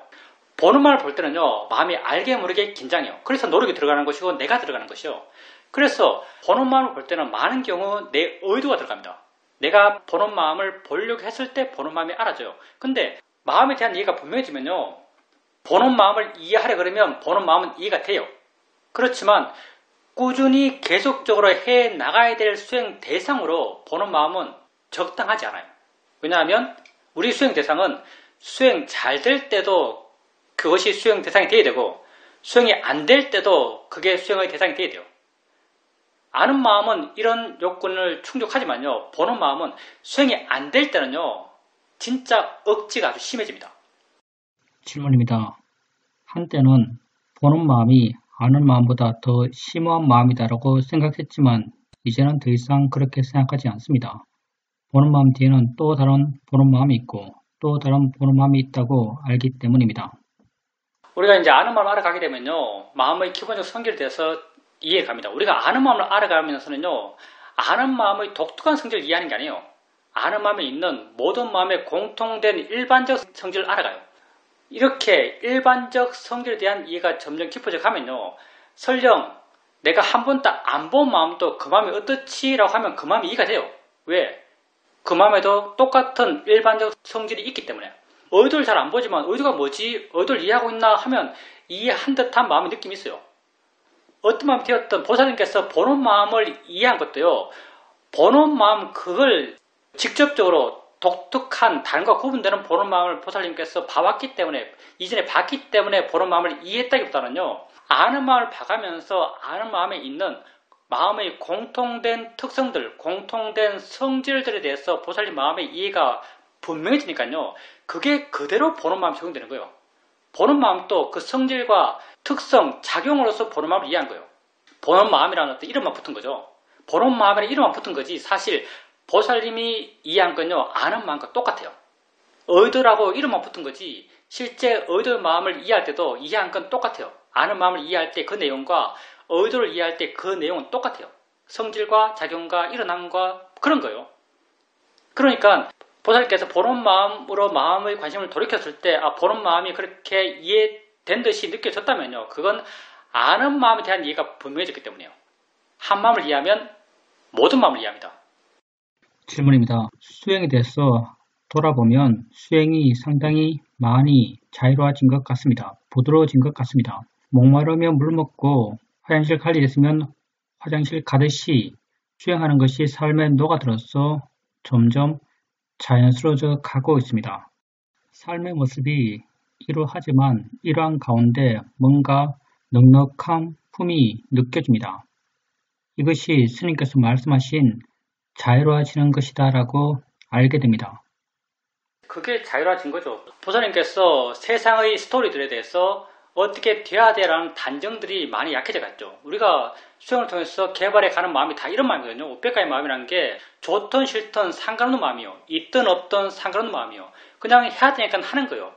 보는 마음을 볼 때는요. 마음이 알게 모르게 긴장해요. 그래서 노력이 들어가는 것이고 내가 들어가는 것이요. 그래서 보는 마음을 볼 때는 많은 경우 내 의도가 들어갑니다. 내가 보는 마음을 보려고 했을 때 보는 마음이 알아져요. 근데 마음에 대한 이해가 분명해지면요. 보는 마음을 이해하려 그러면 보는 마음은 이해가 돼요. 그렇지만 꾸준히 계속적으로 해 나가야 될 수행 대상으로 보는 마음은 적당하지 않아요. 왜냐하면 우리 수행 대상은 수행 잘 될 때도 그것이 수행 대상이 되어야 되고 수행이 안 될 때도 그게 수행의 대상이 되어야 돼요. 아는 마음은 이런 요건을 충족하지만요. 보는 마음은 수행이 안 될 때는요. 진짜 억지가 아주 심해집니다. 질문입니다. 한때는 보는 마음이 아는 마음보다 더 심오한 마음이다라고 생각했지만 이제는 더 이상 그렇게 생각하지 않습니다. 보는 마음 뒤에는 또 다른 보는 마음이 있고 또 다른 보는 마음이 있다고 알기 때문입니다. 우리가 이제 아는 마음을 알아가게 되면요. 마음의 기본적 성질에 대해서 이해해 갑니다. 우리가 아는 마음을 알아가면서는요. 아는 마음의 독특한 성질을 이해하는 게 아니에요. 아는 마음에 있는 모든 마음의 공통된 일반적 성질을 알아가요. 이렇게 일반적 성질에 대한 이해가 점점 깊어져 가면요. 설령 내가 한 번도 안 본 마음도 그 마음이 어떻지라고 하면 그 마음이 이해가 돼요. 왜? 그 마음에도 똑같은 일반적 성질이 있기 때문에. 의도를 잘 안 보지만 의도가 뭐지? 의도를 이해하고 있나 하면 이해한 듯한 마음의 느낌이 있어요. 어떤 마음이 되었든 보살님께서 보는 마음을 이해한 것도요. 보는 마음 그걸 직접적으로 독특한 다른과 구분되는 보는 마음을 보살님께서 봐왔기 때문에, 이전에 봤기 때문에 보는 마음을 이해했다기보다는요, 아는 마음을 봐가면서 아는 마음에 있는 마음의 공통된 특성들, 공통된 성질들에 대해서 보살님 마음의 이해가 분명해지니까요, 그게 그대로 보는 마음이 적용되는 거예요. 보는 마음도 그 성질과 특성, 작용으로서 보는 마음을 이해한 거예요. 보는 마음이라는 어떤 이름만 붙은 거죠. 보는 마음이라는 이름만 붙은 거지, 사실 보살님이 이해한 건요, 아는 마음과 똑같아요. 의도라고 이름만 붙은 거지, 실제 의도의 마음을 이해할 때도 이해한 건 똑같아요. 아는 마음을 이해할 때 그 내용과 의도를 이해할 때 그 내용은 똑같아요. 성질과 작용과 일어남과 그런 거예요. 그러니까 보살님께서 보는 마음으로 마음의 관심을 돌이켰을 때, 보는 마음이 그렇게 이해된 듯이 느껴졌다면요, 그건 아는 마음에 대한 이해가 분명해졌기 때문이에요. 한 마음을 이해하면 모든 마음을 이해합니다. 질문입니다. 수행에 대해서 돌아보면 수행이 상당히 많이 자유로워진 것 같습니다. 부드러워진 것 같습니다. 목마르면 물 먹고 화장실 갈 일 있으면 화장실 가듯이 수행하는 것이 삶에 녹아들어서 점점 자연스러워져 가고 있습니다. 삶의 모습이 이러하지만 이러한 가운데 뭔가 넉넉한 품이 느껴집니다. 이것이 스님께서 말씀하신 자유로워지는 것이다 라고 알게 됩니다. 그게 자유로워진 거죠. 보살님께서 세상의 스토리들에 대해서 어떻게 돼야 되라는 단정들이 많이 약해져 갔죠. 우리가 수행을 통해서 개발해 가는 마음이 다 이런 마음이거든요. 우백가의 마음이라는 게 좋든 싫든 상관없는 마음이요. 있든 없든 상관없는 마음이요. 그냥 해야 되니까 하는 거예요.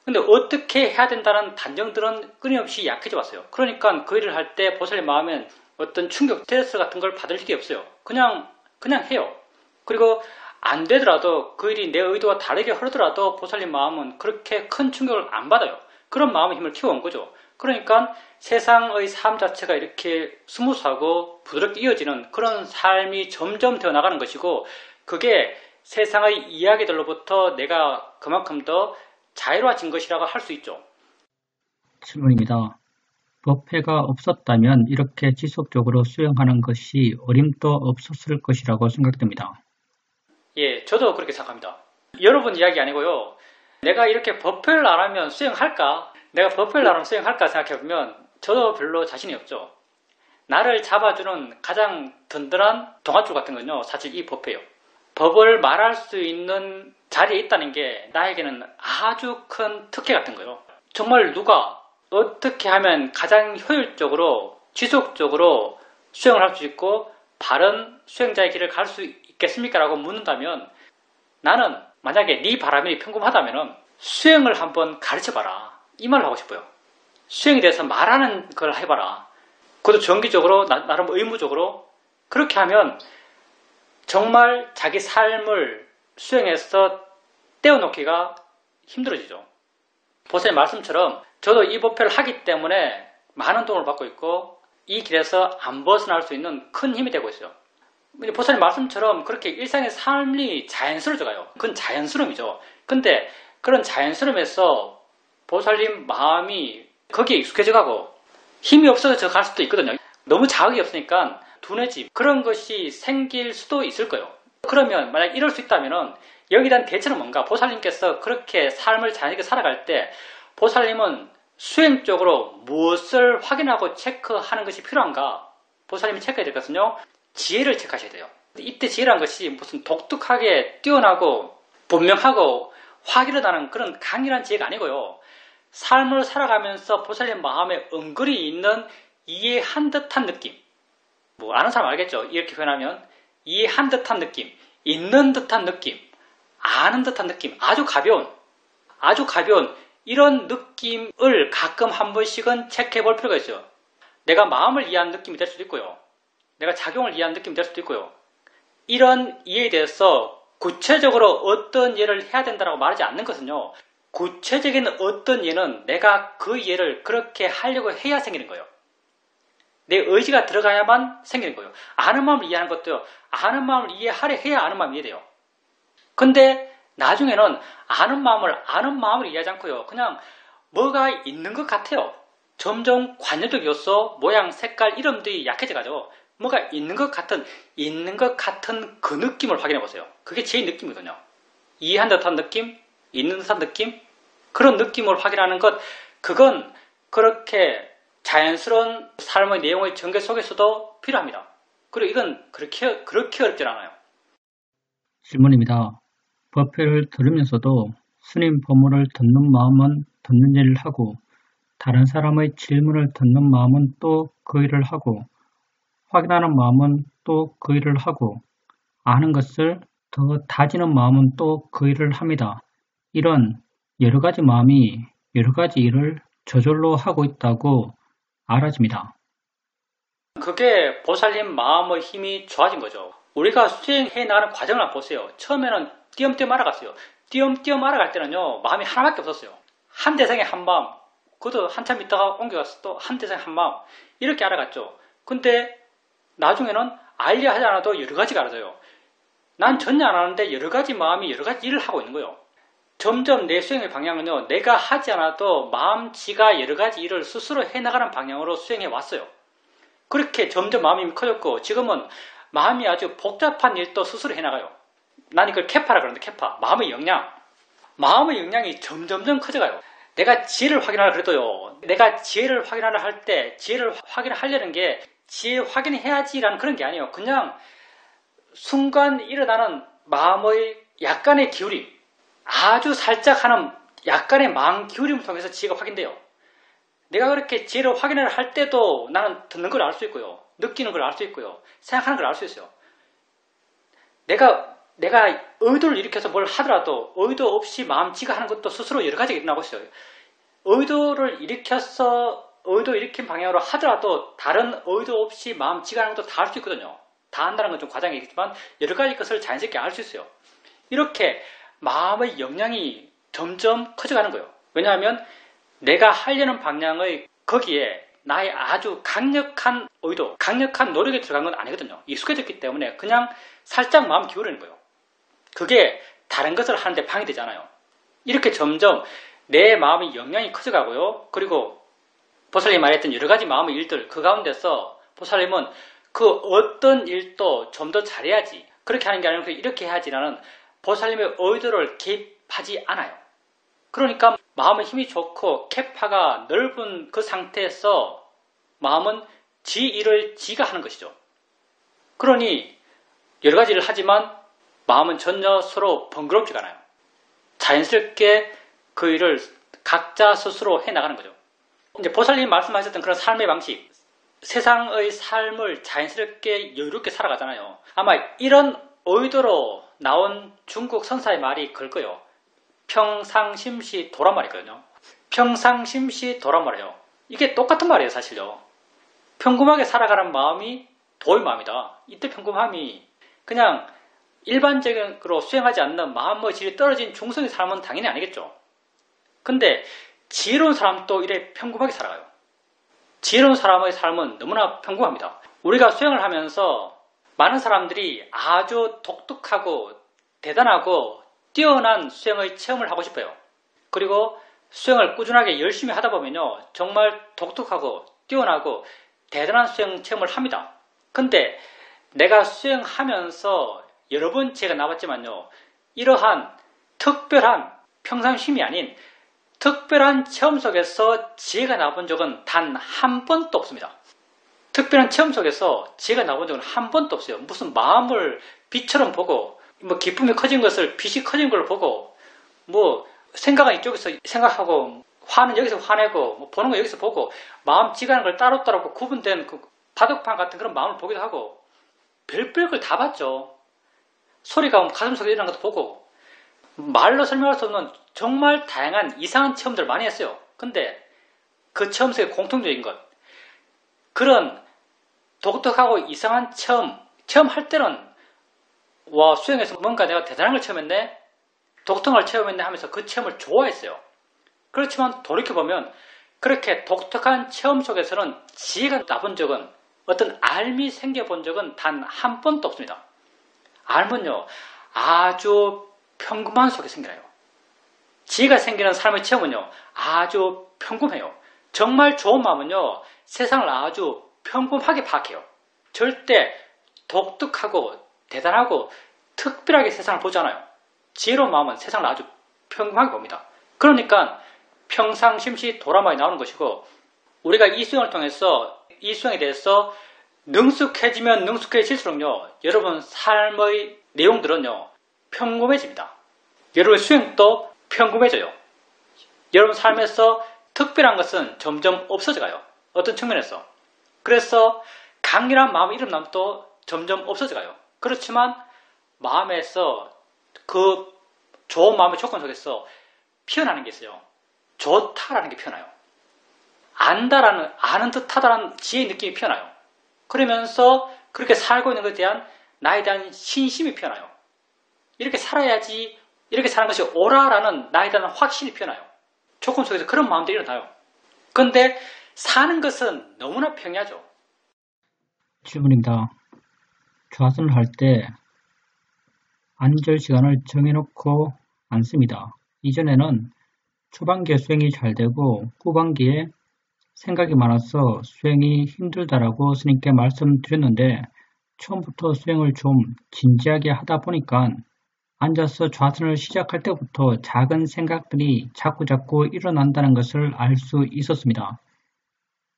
근데 어떻게 해야 된다는 단정들은 끊임없이 약해져 왔어요. 그러니까 그 일을 할 때 보살님 마음엔 어떤 충격, 스트레스 같은 걸 받을 일이 없어요. 그냥 해요. 그리고 안 되더라도 그 일이 내 의도와 다르게 흐르더라도 보살님 마음은 그렇게 큰 충격을 안 받아요. 그런 마음의 힘을 키워온 거죠. 그러니까 세상의 삶 자체가 이렇게 스무스하고 부드럽게 이어지는 그런 삶이 점점 되어 나가는 것이고, 그게 세상의 이야기들로부터 내가 그만큼 더 자유로워진 것이라고 할 수 있죠. 질문입니다. 법회가 없었다면 이렇게 지속적으로 수행하는 것이 어림도 없었을 것이라고 생각됩니다. 예, 저도 그렇게 생각합니다. 여러분 이야기 아니고요. 내가 이렇게 법회를 안 하면 수행할까? 내가 법회를 안 하면 수행할까 생각해보면 저도 별로 자신이 없죠. 나를 잡아주는 가장 든든한 동아줄 같은 건요, 사실 이 법회예요. 법을 말할 수 있는 자리에 있다는 게 나에게는 아주 큰 특혜 같은 거예요. 정말 누가 어떻게 하면 가장 효율적으로 지속적으로 수행을 할 수 있고 바른 수행자의 길을 갈 수 있겠습니까? 라고 묻는다면, 나는 만약에 네 바람이 평범하다면 수행을 한번 가르쳐봐라, 이 말을 하고 싶어요. 수행에 대해서 말하는 걸 해봐라. 그것도 정기적으로, 나름 의무적으로. 그렇게 하면 정말 자기 삶을 수행해서 떼어놓기가 힘들어지죠. 보살님 말씀처럼 저도 이 법회를 하기 때문에 많은 도움을 받고 있고 이 길에서 안 벗어날 수 있는 큰 힘이 되고 있어요. 보살님 말씀처럼 그렇게 일상의 삶이 자연스러워져 가요. 그건 자연스러움이죠. 근데 그런 자연스러움에서 보살님 마음이 거기에 익숙해져 가고 힘이 없어져 갈 수도 있거든요. 너무 자극이 없으니까 둔해짐, 그런 것이 생길 수도 있을 거예요. 그러면 만약 이럴 수 있다면 여기에 대한 대처는 뭔가? 보살님께서 그렇게 삶을 자연스럽게 살아갈 때 보살님은 수행적으로 무엇을 확인하고 체크하는 것이 필요한가? 보살님이 체크해야 될 것은요, 지혜를 체크하셔야 돼요. 이때 지혜라는 것이 무슨 독특하게 뛰어나고 분명하고 확 일어나는 그런 강렬한 지혜가 아니고요, 삶을 살아가면서 보살님 마음에 은근히 있는 이해한 듯한 느낌, 아는 사람 알겠죠? 이렇게 표현하면 이해한 듯한 느낌, 있는 듯한 느낌, 아는 듯한 느낌, 아주 가벼운 이런 느낌을 가끔 한 번씩은 체크해 볼 필요가 있어요. 내가 마음을 이해한 느낌이 될 수도 있고요, 내가 작용을 이해한 느낌이 될 수도 있고요. 이런 이해에 대해서 구체적으로 어떤 예를 해야 된다고 말하지 않는 것은요, 구체적인 어떤 예는 내가 그 예를 그렇게 하려고 해야 생기는 거예요. 내 의지가 들어가야만 생기는 거예요. 아는 마음을 이해하는 것도요, 아는 마음을 이해하려 해야 아는 마음이 이해돼요. 근데 나중에는 아는 마음을 이해하지 않고요, 그냥 뭐가 있는 것 같아요. 점점 관념적 요소, 모양, 색깔, 이름들이 약해져 가죠. 뭐가 있는 것 같은 그 느낌을 확인해 보세요. 그게 제 느낌이거든요. 이해한 듯한 느낌? 있는 듯한 느낌? 그런 느낌을 확인하는 것, 그건 그렇게 자연스러운 삶의 내용의 전개 속에서도 필요합니다. 그리고 이건 그렇게 어렵진 않아요. 질문입니다. 법회를 들으면서도 스님 법문을 듣는 마음은 듣는 일을 하고 다른 사람의 질문을 듣는 마음은 또 그 일을 하고 확인하는 마음은 또 그 일을 하고 아는 것을 더 다지는 마음은 또 그 일을 합니다. 이런 여러 가지 마음이 여러 가지 일을 저절로 하고 있다고 알아집니다. 그게 보살님 마음의 힘이 좋아진 거죠. 우리가 수행해 나가는 과정을 한번 보세요. 처음에는 띄엄띄엄 알아갔어요. 띄엄띄엄 알아갈 때는요, 마음이 하나밖에 없었어요. 한 대상의 한 마음, 그것도 한참 있다가 옮겨가서 또 한 대상의 한 마음, 이렇게 알아갔죠. 근데 나중에는 알려 하지 않아도 여러 가지가 알아져요. 난 전혀 안 하는데 여러 가지 마음이 여러 가지 일을 하고 있는 거예요. 점점 내 수행의 방향은요, 내가 하지 않아도 마음지가 여러 가지 일을 스스로 해나가는 방향으로 수행해 왔어요. 그렇게 점점 마음이 커졌고, 지금은 마음이 아주 복잡한 일도 스스로 해나가요. 난 이걸 캐파라 그러는데, 캐파. 마음의 역량. 마음의 역량이 점점점 커져가요. 내가 지혜를 확인하려 그래도요, 내가 지혜를 확인하려 할 때, 지혜를 확인하려는 게, 지혜 확인해야지라는 그런 게 아니에요. 그냥 순간 일어나는 마음의 약간의 기울임, 아주 살짝 하는 약간의 마음 기울임을 통해서 지혜가 확인돼요. 내가 그렇게 지혜를 확인을 할 때도 나는 듣는 걸 알 수 있고요. 느끼는 걸 알 수 있고요. 생각하는 걸 알 수 있어요. 내가 의도를 일으켜서 뭘 하더라도 의도 없이 마음지가 하는 것도 스스로 여러 가지가 일어나고 있어요. 의도를 일으킨 방향으로 하더라도 다른 의도 없이 마음지가 하는 것도 다 할 수 있거든요. 다 한다는 건 좀 과장이겠지만 여러 가지 것을 자연스럽게 알 수 있어요. 이렇게 마음의 역량이 점점 커져가는 거예요. 왜냐하면 내가 하려는 방향의 거기에 나의 아주 강력한 의도, 강력한 노력이 들어간 건 아니거든요. 익숙해졌기 때문에 그냥 살짝 마음 기울이는 거예요. 그게 다른 것을 하는데 방해되잖아요. 이렇게 점점 내 마음의 역량이 커져가고요. 그리고 보살님이 말했던 여러 가지 마음의 일들, 그 가운데서 보살님은 그 어떤 일도 좀 더 잘해야지, 그렇게 하는 게 아니라 이렇게 해야지라는 보살님의 의도를 개입하지 않아요. 그러니까 마음의 힘이 좋고 캐파가 넓은 그 상태에서 마음은 지 일을 지가 하는 것이죠. 그러니 여러 가지를 하지만 마음은 전혀 서로 번거롭지가 않아요. 자연스럽게 그 일을 각자 스스로 해나가는 거죠. 이제 보살님 말씀하셨던 그런 삶의 방식, 세상의 삶을 자연스럽게 여유롭게 살아가잖아요. 아마 이런 의도로 나온 중국 선사의 말이 그럴 거예요. 평상심시 도란 말이거든요. 평상심시 도란 말이에요. 이게 똑같은 말이에요, 사실요. 평범하게 살아가는 마음이 도의 마음이다. 이때 평범함이 그냥 일반적으로 수행하지 않는 마음의 질이 떨어진 중성의 삶은 당연히 아니겠죠. 근데 지혜로운 사람도 이래 평범하게 살아가요. 지혜로운 사람의 삶은 너무나 평범합니다. 우리가 수행을 하면서 많은 사람들이 아주 독특하고 대단하고 뛰어난 수행의 체험을 하고 싶어요. 그리고 수행을 꾸준하게 열심히 하다 보면요, 정말 독특하고 뛰어나고 대단한 수행 체험을 합니다. 근데 내가 수행하면서 여러 번 제가 나왔지만요, 이러한 특별한 평상심이 아닌 특별한 체험 속에서 지혜가 나본 적은 단 한 번도 없습니다. 특별한 체험 속에서 지혜가 나본 적은 한 번도 없어요. 무슨 마음을 빛처럼 보고, 뭐 기쁨이 커진 것을 빛이 커진 걸 보고, 뭐 생각은 이쪽에서 생각하고, 화는 여기서 화내고, 뭐 보는 거 여기서 보고, 마음 지가는 걸 따로따로 구분된 그 바둑판 같은 그런 마음을 보기도 하고, 별별 걸 다 봤죠. 소리가 가슴속에 일어나는 것도 보고, 말로 설명할 수 없는 정말 다양한 이상한 체험들을 많이 했어요. 근데 그 체험 속에 공통적인 것, 그런 독특하고 이상한 체험할 때는 와, 수행해서 뭔가 내가 대단한 걸 체험했네, 독특한 걸 체험했네 하면서 그 체험을 좋아했어요. 그렇지만 돌이켜보면 그렇게 독특한 체험 속에서는 지혜가 나본 적은, 어떤 알미 생겨본 적은 단 한 번도 없습니다. 알면요, 아주 평범한 속에 생겨나요. 지혜가 생기는 삶의 체험은요, 아주 평범해요. 정말 좋은 마음은요, 세상을 아주 평범하게 파악해요. 절대 독특하고 대단하고 특별하게 세상을 보지 않아요. 지혜로운 마음은 세상을 아주 평범하게 봅니다. 그러니까 평상심시 도라마에 나오는 것이고, 우리가 이 수행을 통해서 이 수행에 대해서 능숙해지면 능숙해질수록요, 여러분 삶의 내용들은요, 평범해집니다. 여러분 수행도 평범해져요. 여러분 삶에서 특별한 것은 점점 없어져가요. 어떤 측면에서. 그래서 강렬한 마음의 이름남도 점점 없어져가요. 그렇지만 마음에서 그 좋은 마음의 조건 속에서 피어나는 게 있어요. 좋다라는 게 피어나요. 안다라는, 아는 듯하다라는 지혜의 느낌이 피어나요. 그러면서 그렇게 살고 있는 것에 대한 나에 대한 신심이 피어나요. 이렇게 살아야지, 이렇게 사는 것이 옳아라는 나에 대한 확신이 피어나요. 조건 속에서 그런 마음들이 일어나요. 그런데 사는 것은 너무나 평이하죠. 질문입니다. 좌선을 할 때 안절 시간을 정해놓고 앉습니다. 이전에는 초반기에 수행이 잘 되고 후반기에 생각이 많아서 수행이 힘들다라고 스님께 말씀드렸는데, 처음부터 수행을 좀 진지하게 하다 보니까 앉아서 좌선을 시작할 때부터 작은 생각들이 자꾸자꾸 일어난다는 것을 알 수 있었습니다.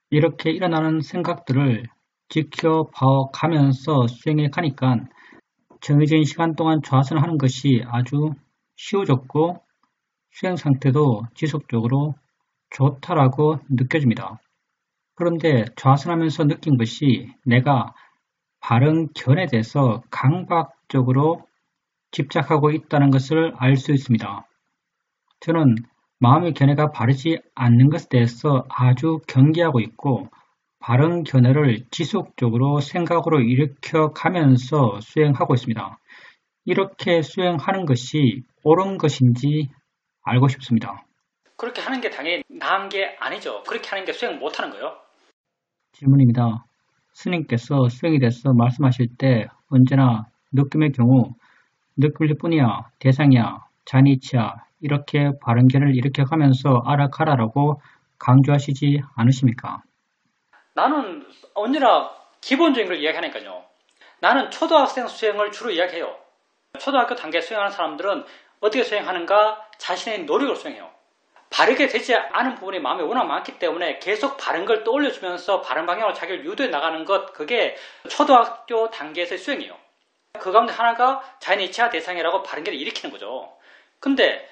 이렇게 일어나는 생각들을 지켜봐 가면서 수행에 가니까 정해진 시간 동안 좌선하는 것이 아주 쉬워졌고 수행 상태도 지속적으로 좋다라고 느껴집니다. 그런데 좌선하면서 느낀 것이 내가 바른 견에 대해서 강박적으로 집착하고 있다는 것을 알 수 있습니다. 저는 마음의 견해가 바르지 않는 것에 대해서 아주 경계하고 있고 바른 견해를 지속적으로 생각으로 일으켜 가면서 수행하고 있습니다. 이렇게 수행하는 것이 옳은 것인지 알고 싶습니다. 그렇게 하는 게 당연히 나은 게 아니죠. 그렇게 하는 게 수행 못하는 거예요. 질문입니다. 스님께서 수행에 대해서 말씀하실 때 언제나 느낌의 경우 느낄 뿐이야, 대상이야, 자니치야 이렇게 바른 견해를 일으켜가면서 알아가라라고 강조하시지 않으십니까? 나는 언제나 기본적인 걸 이야기하니까요. 나는 초등학생 수행을 주로 이야기해요. 초등학교 단계 수행하는 사람들은 어떻게 수행하는가? 자신의 노력을 수행해요. 바르게 되지 않은 부분이 마음에 워낙 많기 때문에 계속 바른 걸 떠올려주면서 바른 방향으로 자기를 유도해 나가는 것, 그게 초등학교 단계에서의 수행이에요. 그 가운데 하나가 자연의 이치와 대상이라고 바른 견해를 일으키는 거죠. 근데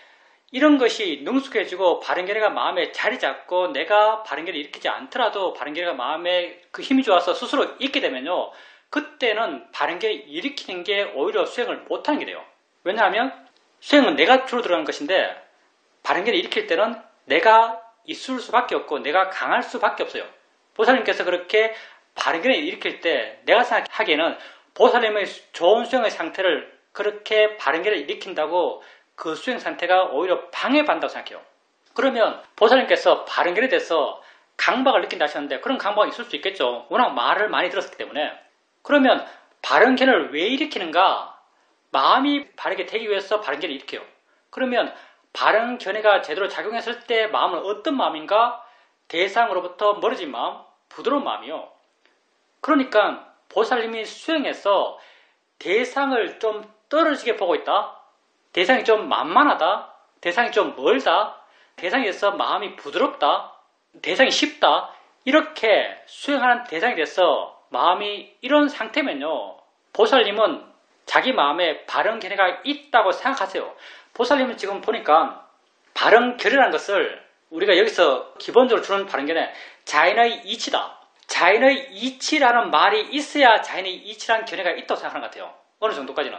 이런 것이 능숙해지고 바른 견해가 마음에 자리 잡고 내가 바른 견해를 일으키지 않더라도 바른 견해가 마음에 그 힘이 좋아서 스스로 있게 되면요, 그때는 바른 견해를 일으키는 게 오히려 수행을 못하는 게 돼요. 왜냐하면 수행은 내가 주로 들어가는 것인데 바른 견해를 일으킬 때는 내가 있을 수밖에 없고 내가 강할 수밖에 없어요. 보살님께서 그렇게 바른 견해를 일으킬 때 내가 생각하기에는 보살님의 좋은 수행의 상태를 그렇게 바른 견해를 일으킨다고 그 수행 상태가 오히려 방해받는다고 생각해요. 그러면 보살님께서 바른 견해에 대해서 강박을 느낀다 하셨는데 그런 강박이 있을 수 있겠죠. 워낙 말을 많이 들었기 때문에. 그러면 바른 견해를 왜 일으키는가? 마음이 바르게 되기 위해서 바른 견해를 일으켜요. 그러면 바른 견해가 제대로 작용했을 때 마음은 어떤 마음인가? 대상으로부터 멀어진 마음, 부드러운 마음이요. 그러니까 보살님이 수행해서 대상을 좀 떨어지게 보고 있다. 대상이 좀 만만하다. 대상이 좀 멀다. 대상에서 마음이 부드럽다. 대상이 쉽다. 이렇게 수행하는 대상에 대해서 마음이 이런 상태면요, 보살님은 자기 마음에 바른 견해가 있다고 생각하세요. 보살님은 지금 보니까 바른 견해라는 것을 우리가 여기서 기본적으로 주는 바른 견해, 자인의 이치다. 자인의 이치라는 말이 있어야 자인의 이치라는 견해가 있다고 생각하는 것 같아요. 어느 정도까지는.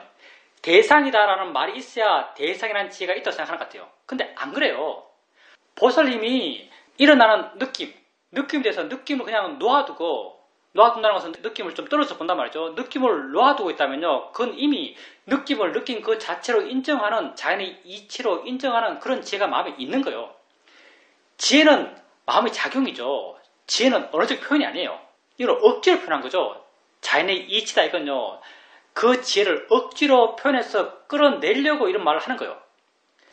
대상이다라는 말이 있어야 대상이라는 지혜가 있다고 생각하는 것 같아요. 근데 안 그래요. 보살님이 일어나는 느낌에 대해서 느낌을 그냥 놓아둔다는 것은 느낌을 좀 떨어져 본단 말이죠. 느낌을 놓아두고 있다면요, 그건 이미 느낌을 느낀 그 자체로 인정하는, 자연의 이치로 인정하는 그런 지혜가 마음에 있는 거예요. 지혜는 마음의 작용이죠. 지혜는 언어적 표현이 아니에요. 이걸 억지로 표현한 거죠. 자연의 이치다 이건요, 그 지혜를 억지로 표현해서 끌어내려고 이런 말을 하는 거예요.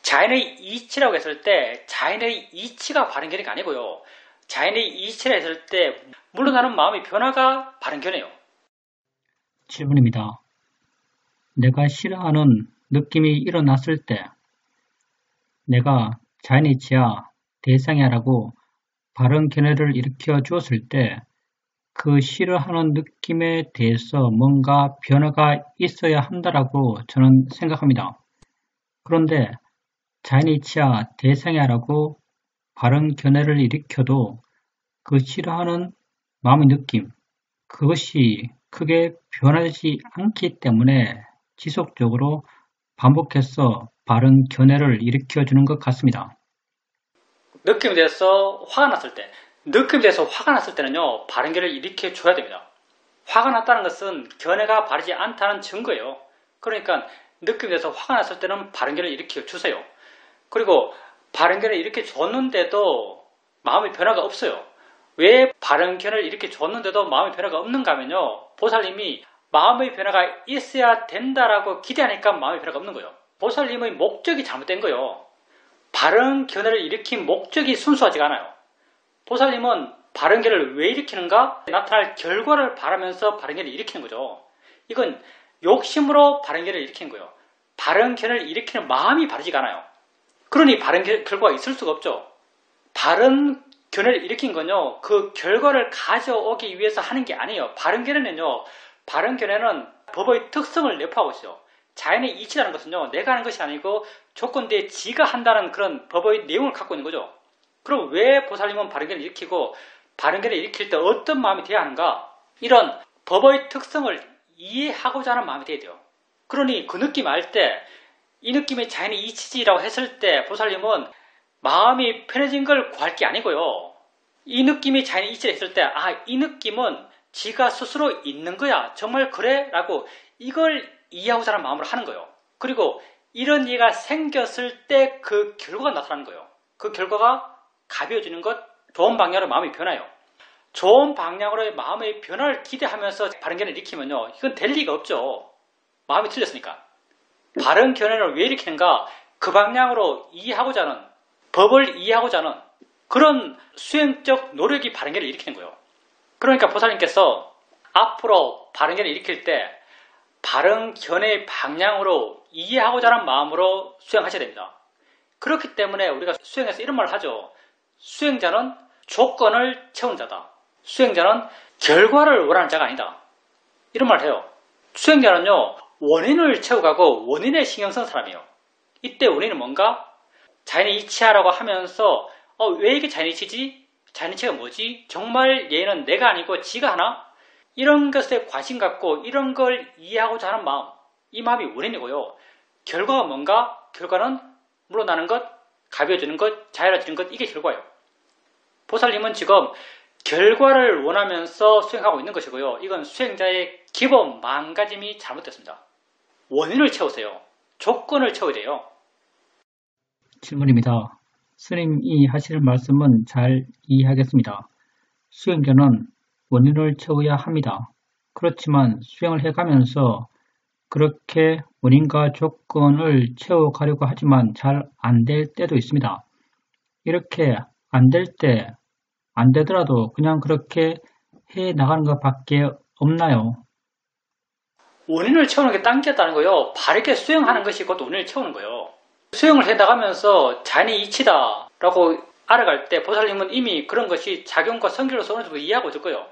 자연의 이치라고 했을 때 자연의 이치가 바른 견해가 아니고요, 자연의 이치라 했을 때 물러나는 마음의 변화가 바른 견해요. 질문입니다. 내가 싫어하는 느낌이 일어났을 때 내가 자연이치야 대상이야라고 바른 견해를 일으켜 주었을 때 그 싫어하는 느낌에 대해서 뭔가 변화가 있어야 한다라고 저는 생각합니다. 그런데 자연이치야 대상이야라고 바른 견해를 일으켜도 그 싫어하는 마음의 느낌, 그것이 크게 변하지 않기 때문에 지속적으로 반복해서 바른 견해를 일으켜주는 것 같습니다. 느낌에 대해서 화가 났을 때, 느낌에 대해서 화가 났을 때는요, 바른 견해를 일으켜줘야 됩니다. 화가 났다는 것은 견해가 바르지 않다는 증거예요. 그러니까 느낌에 대해서 화가 났을 때는 바른 견해를 일으켜주세요. 그리고 바른 견해를 일으켜줬는데도 마음의 변화가 없어요. 왜 바른 견해를 일으켜줬는데도 마음의 변화가 없는가 하면요, 보살님이 마음의 변화가 있어야 된다라고 기대하니까 마음의 변화가 없는 거예요. 보살님의 목적이 잘못된 거예요. 바른 견해를 일으킨 목적이 순수하지가 않아요. 보살님은 바른 견해를 왜 일으키는가? 나타날 결과를 바라면서 바른 견해를 일으키는 거죠. 이건 욕심으로 바른 견해를 일으키는 거예요. 바른 견해를 일으키는 마음이 바르지가 않아요. 그러니 바른 결과가 있을 수가 없죠. 바른 견해를 일으킨 건요, 그 결과를 가져오기 위해서 하는 게 아니에요. 바른 견해는요, 바른 견해는 법의 특성을 내포하고 있어요. 자연의 이치라는 것은요, 내가 하는 것이 아니고 조건대에 지가 한다는 그런 법의 내용을 갖고 있는 거죠. 그럼 왜 보살님은 바른 견해를 일으키고 바른 견해를 일으킬 때 어떤 마음이 돼야 하는가? 이런 법의 특성을 이해하고자 하는 마음이 돼야 돼요. 그러니 그 느낌 알 때, 이 느낌이 자연의 이치지라고 했을 때 보살님은 마음이 편해진 걸 구할 게 아니고요. 이 느낌이 자연의 이치라 했을 때, 이 느낌은 지가 스스로 있는 거야. 정말 그래? 라고 이걸 이해하고자 하는 마음으로 하는 거예요. 그리고 이런 이해가 생겼을 때 그 결과가 나타나는 거예요. 그 결과가 가벼워지는 것, 좋은 방향으로 마음이 변해요. 좋은 방향으로의 마음의 변화를 기대하면서 바른 견해를 일으키면요, 이건 될 리가 없죠. 마음이 틀렸으니까. 바른 견해를 왜 일으키는가? 그 방향으로 이해하고자 하는, 법을 이해하고자 하는 그런 수행적 노력이 바른 견해를 일으키는 거예요. 그러니까 보살님께서 앞으로 바른 견해를 일으킬 때 바른 견해의 방향으로 이해하고자 하는 마음으로 수행하셔야 됩니다. 그렇기 때문에 우리가 수행에서 이런 말을 하죠. 수행자는 조건을 채우는 자다. 수행자는 결과를 원하는 자가 아니다. 이런 말을 해요. 수행자는요, 원인을 채워가고 원인에 신경 쓰는 사람이에요. 이때 원인은 뭔가? 자연의 이치하라고 하면서 왜 이게 자연의 이치지? 자연의 이치가 뭐지? 정말 얘는 내가 아니고 지가 하나? 이런 것에 관심 갖고 이런 걸 이해하고자 하는 마음, 이 마음이 원인이고요. 결과가 뭔가? 결과는 물러나는 것, 가벼워지는 것, 자유로워지는 것, 이게 결과예요. 보살님은 지금 결과를 원하면서 수행하고 있는 것이고요. 이건 수행자의 기본 마음가짐이 잘못됐습니다. 원인을 채우세요. 조건을 채워야 돼요. 질문입니다. 스님이 하시는 말씀은 잘 이해하겠습니다. 수행자는 원인을 채워야 합니다. 그렇지만 수행을 해가면서 그렇게 원인과 조건을 채워가려고 하지만 잘 안 될 때도 있습니다. 이렇게 안 될 때, 안 되더라도 그냥 그렇게 해 나가는 것밖에 없나요? 원인을 채우는 게 당겼다는 거요. 바르게 수행하는 것이 곧 원인을 채우는 거예요. 수행을 해 나가면서 자연의 이치다라고 알아갈 때 보살님은 이미 그런 것이 작용과 성질로서 어느 정도 이해하고 있을 거예요.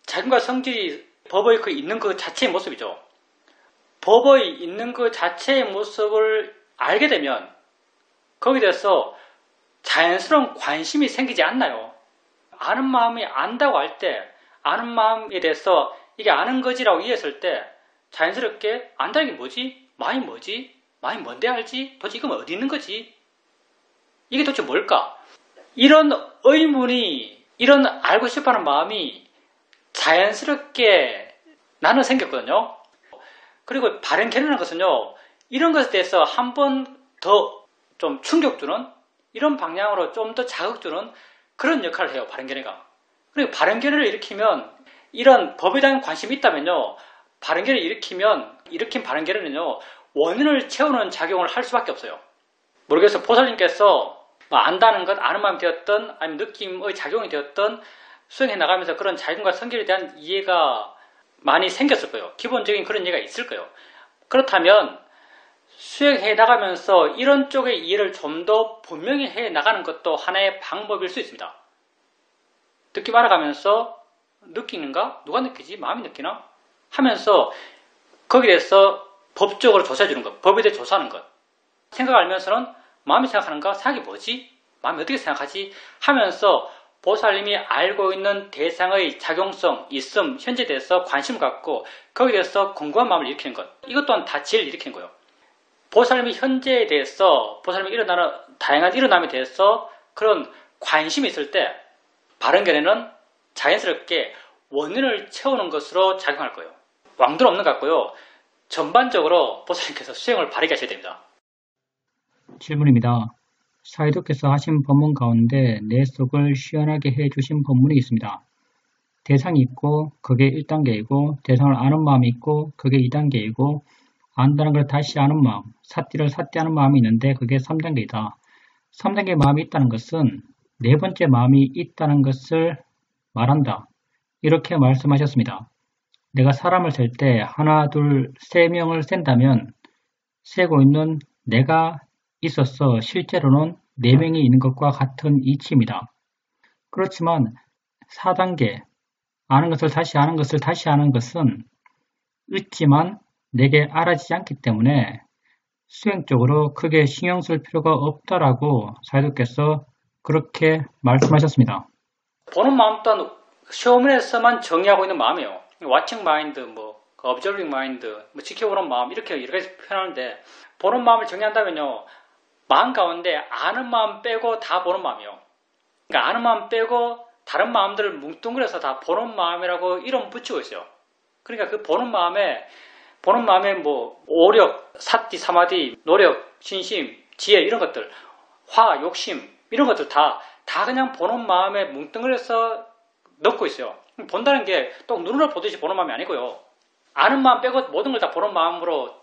작용과 성질이 법의 그 있는 그 자체의 모습이죠. 법의 있는 그 자체의 모습을 알게 되면 거기에 대해서 자연스러운 관심이 생기지 않나요? 아는 마음이 안다고 할 때, 아는 마음에 대해서 이게 아는 거지라고 이해했을 때 자연스럽게 안다는 게 뭐지? 마음이 뭐지? 마음이 뭔데 알지? 도대체 이건 어디 있는 거지? 이게 도대체 뭘까? 이런 의문이, 이런 알고 싶어하는 마음이 자연스럽게 나는 생겼거든요. 그리고 바른 견해라는 것은요, 이런 것에 대해서 한 번 더 좀 충격 주는, 이런 방향으로 좀 더 자극 주는 그런 역할을 해요, 바른 견해가. 그리고 바른 견해를 일으키면, 이런 법에 대한 관심이 있다면요, 바른 견해를 일으킨 바른 견해는요, 원인을 채우는 작용을 할 수밖에 없어요. 모르겠어요. 보살님께서 안다는 것, 아는 마음이 되었던, 아니면 느낌의 작용이 되었던, 수행해 나가면서 그런 자연과 성질에 대한 이해가 많이 생겼을 거예요. 기본적인 그런 이해가 있을 거예요. 그렇다면 수행해 나가면서 이런 쪽의 이해를 좀 더 분명히 해 나가는 것도 하나의 방법일 수 있습니다. 듣기 말아가면서 느끼는가? 누가 느끼지? 마음이 느끼나? 하면서 거기에 대해서 법적으로 조사해 주는 것, 법에 대해 조사하는 것. 생각을 알면서는 마음이 생각하는가? 생각이 뭐지? 마음이 어떻게 생각하지? 하면서 보살님이 알고 있는 대상의 작용성, 있음, 현재에 대해서 관심을 갖고 거기에 대해서 궁금한 마음을 일으키는 것. 이것 또한 다 지혜를 일으키는 거예요. 보살님이 현재에 대해서, 보살님이 일어나는 다양한 일어남에 대해서 그런 관심이 있을 때 바른 견해는 자연스럽게 원인을 채우는 것으로 작용할 거예요. 왕도는 없는 것 같고요. 전반적으로 보살님께서 수행을 바르게 하셔야 됩니다. 질문입니다. 사이도께서 하신 법문 가운데 내 속을 시원하게 해주신 법문이 있습니다. 대상이 있고 그게 1단계이고 대상을 아는 마음이 있고 그게 2단계이고 안다는 걸 다시 아는 마음, 삿띠를 삿띠하는 마음이 있는데 그게 3단계이다. 3단계 마음이 있다는 것은 네 번째 마음이 있다는 것을 말한다. 이렇게 말씀하셨습니다. 내가 사람을 셀 때 하나, 둘, 세 명을 센다면 세고 있는 내가 있어서 실제로는 4명이 있는 것과 같은 이치입니다. 그렇지만 4단계 아는 것을 다시 아는 것을 다시 아는 것은 있지만 내게 알아지지 않기 때문에 수행적으로 크게 신경 쓸 필요가 없다라고 사이도께서 그렇게 말씀하셨습니다. 보는 마음 또한 시험에서만 정의하고 있는 마음이에요. watching mind, observing mind, 지켜보는 마음 이렇게 여러 가지 표현하는데 보는 마음을 정의한다면요. 마음 가운데 아는 마음 빼고 다 보는 마음이에요. 그러니까 아는 마음 빼고 다른 마음들을 뭉뚱그려서 다 보는 마음이라고 이름 붙이고 있어요. 그러니까 그 보는 마음에 오력, 사띠, 사마디, 노력, 신심, 지혜 이런 것들, 화, 욕심 이런 것들 다 그냥 보는 마음에 뭉뚱그려서 넣고 있어요. 본다는 게 또 눈으로 보듯이 보는 마음이 아니고요. 아는 마음 빼고 모든 걸 다 보는 마음으로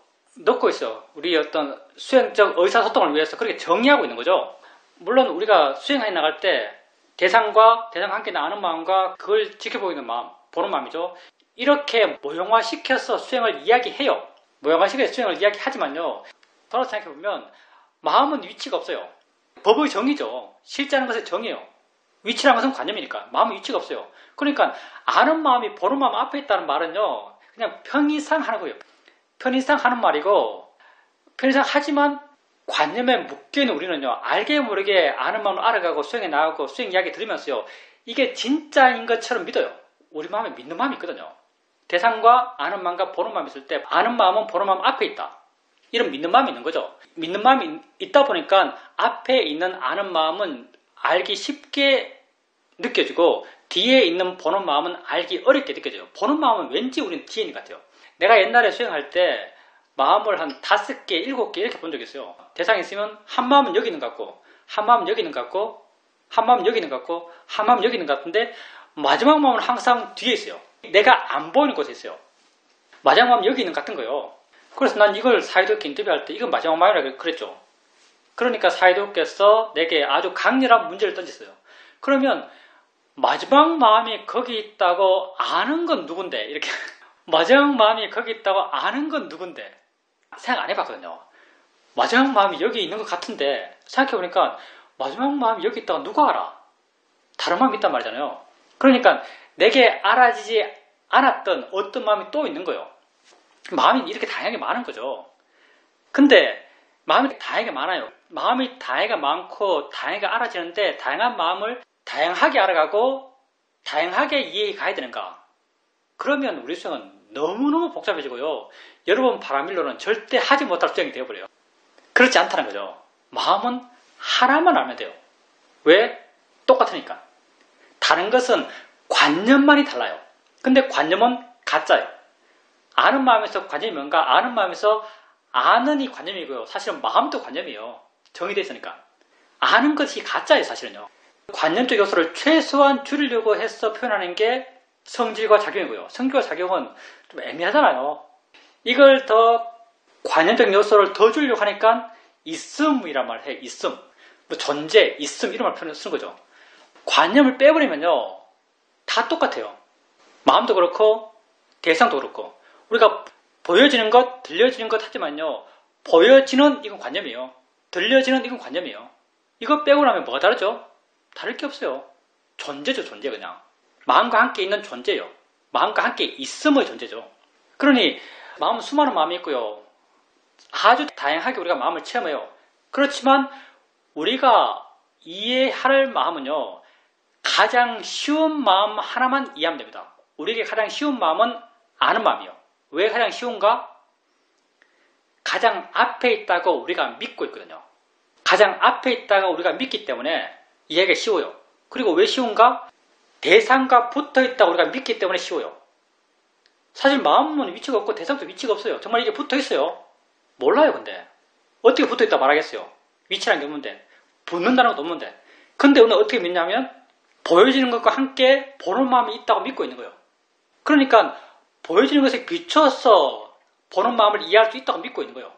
넣고 있어요. 우리 어떤 수행적 의사소통을 위해서 그렇게 정의하고 있는 거죠. 물론 우리가 수행해 나갈 때 대상과 함께 나누는 마음과 그걸 지켜보고 있는 마음, 보는 마음이죠. 이렇게 모형화시켜서 수행을 이야기해요. 모형화시켜서 수행을 이야기하지만요. 돌아서 생각해보면 마음은 위치가 없어요. 법의 정의죠. 실제하는 것의 정의예요. 위치라는 것은 관념이니까 마음은 위치가 없어요. 그러니까 아는 마음이 보는 마음 앞에 있다는 말은요. 그냥 편의상 하는 거예요. 편의상 하는 말이고 편의상 하지만 관념에 묶여있는 우리는요. 알게 모르게 아는 마음을 알아가고 수행해 나가고 수행 이야기 들으면서요. 이게 진짜인 것처럼 믿어요. 우리 마음에 믿는 마음이 있거든요. 대상과 아는 마음과 보는 마음이 있을 때 아는 마음은 보는 마음 앞에 있다. 이런 믿는 마음이 있는 거죠. 믿는 마음이 있다 보니까 앞에 있는 아는 마음은 알기 쉽게 느껴지고 뒤에 있는 보는 마음은 알기 어렵게 느껴져요. 보는 마음은 왠지 우리는 뒤에 있는 것 같아요. 내가 옛날에 수행할 때 마음을 한 5개, 7개 이렇게 본 적이 있어요. 대상이 있으면 한 마음은 여기 있는 것 같고 한 마음은 여기 있는 것 같고 한 마음은 여기 있는 것 같고 한 마음은 여기 있는 것 같은데 마지막 마음은 항상 뒤에 있어요. 내가 안 보이는 곳에 있어요. 마지막 마음은 여기 있는 것 같은 거예요. 그래서 난 이걸 사이도께 인터뷰할 때 이건 마지막 마음이라고 그랬죠. 그러니까 사이도께서 내게 아주 강렬한 문제를 던졌어요. 그러면 마지막 마음이 거기 있다고 아는 건 누군데? 이렇게 마지막 마음이 거기 있다고 아는 건 누군데? 생각 안 해봤거든요. 마지막 마음이 여기 있는 것 같은데 생각해보니까 마지막 마음이 여기 있다고 누가 알아? 다른 마음이 있단 말이잖아요. 그러니까 내게 알아지지 않았던 어떤 마음이 또 있는 거예요. 마음이 이렇게 다양하게 많은 거죠. 근데 마음이 다양하게 많아요. 마음이 다양하게 많고 다양하게 알아지는데 다양한 마음을 다양하게 알아가고 다양하게 이해해 가야 되는가? 그러면 우리 수행은 너무너무 복잡해지고요. 여러분 바라밀로는 절대 하지 못할 수행이 되어버려요. 그렇지 않다는 거죠. 마음은 하나만 알면 돼요. 왜? 똑같으니까. 다른 것은 관념만이 달라요. 근데 관념은 가짜예요. 아는 마음에서 관념이 뭔가? 아는 마음에서 아는 이 관념이고요. 사실은 마음도 관념이에요. 정의되어 있으니까. 아는 것이 가짜예요, 사실은요. 관념적 요소를 최소한 줄이려고 해서 표현하는 게 성질과 작용이고요. 성질과 작용은 좀 애매하잖아요. 이걸 더 관념적 요소를 더 주려고 하니까 있음이란 말을 해. 있음. 존재, 있음 이런 말 표현을 쓰는 거죠. 관념을 빼버리면요. 다 똑같아요. 마음도 그렇고 대상도 그렇고 우리가 보여지는 것, 들려지는 것 하지만요. 보여지는 이건 관념이에요. 들려지는 이건 관념이에요. 이거 빼고 나면 뭐가 다르죠? 다를 게 없어요. 존재죠, 존재 그냥. 마음과 함께 있는 존재예요. 마음과 함께 있음의 존재죠. 그러니 마음은 수많은 마음이 있고요. 아주 다양하게 우리가 마음을 체험해요. 그렇지만 우리가 이해할 마음은요. 가장 쉬운 마음 하나만 이해하면 됩니다. 우리에게 가장 쉬운 마음은 아는 마음이요. 왜 가장 쉬운가? 가장 앞에 있다고 우리가 믿고 있거든요. 가장 앞에 있다가 우리가 믿기 때문에 이해하기가 쉬워요. 그리고 왜 쉬운가? 대상과 붙어있다고 우리가 믿기 때문에 쉬워요. 사실 마음은 위치가 없고 대상도 위치가 없어요. 정말 이게 붙어있어요. 몰라요 근데. 어떻게 붙어있다 말하겠어요. 위치라는 게 없는데. 붙는다는 것도 없는데. 근데 오늘 어떻게 믿냐면 보여지는 것과 함께 보는 마음이 있다고 믿고 있는 거예요. 그러니까 보여지는 것에 비춰서 보는 마음을 이해할 수 있다고 믿고 있는 거예요.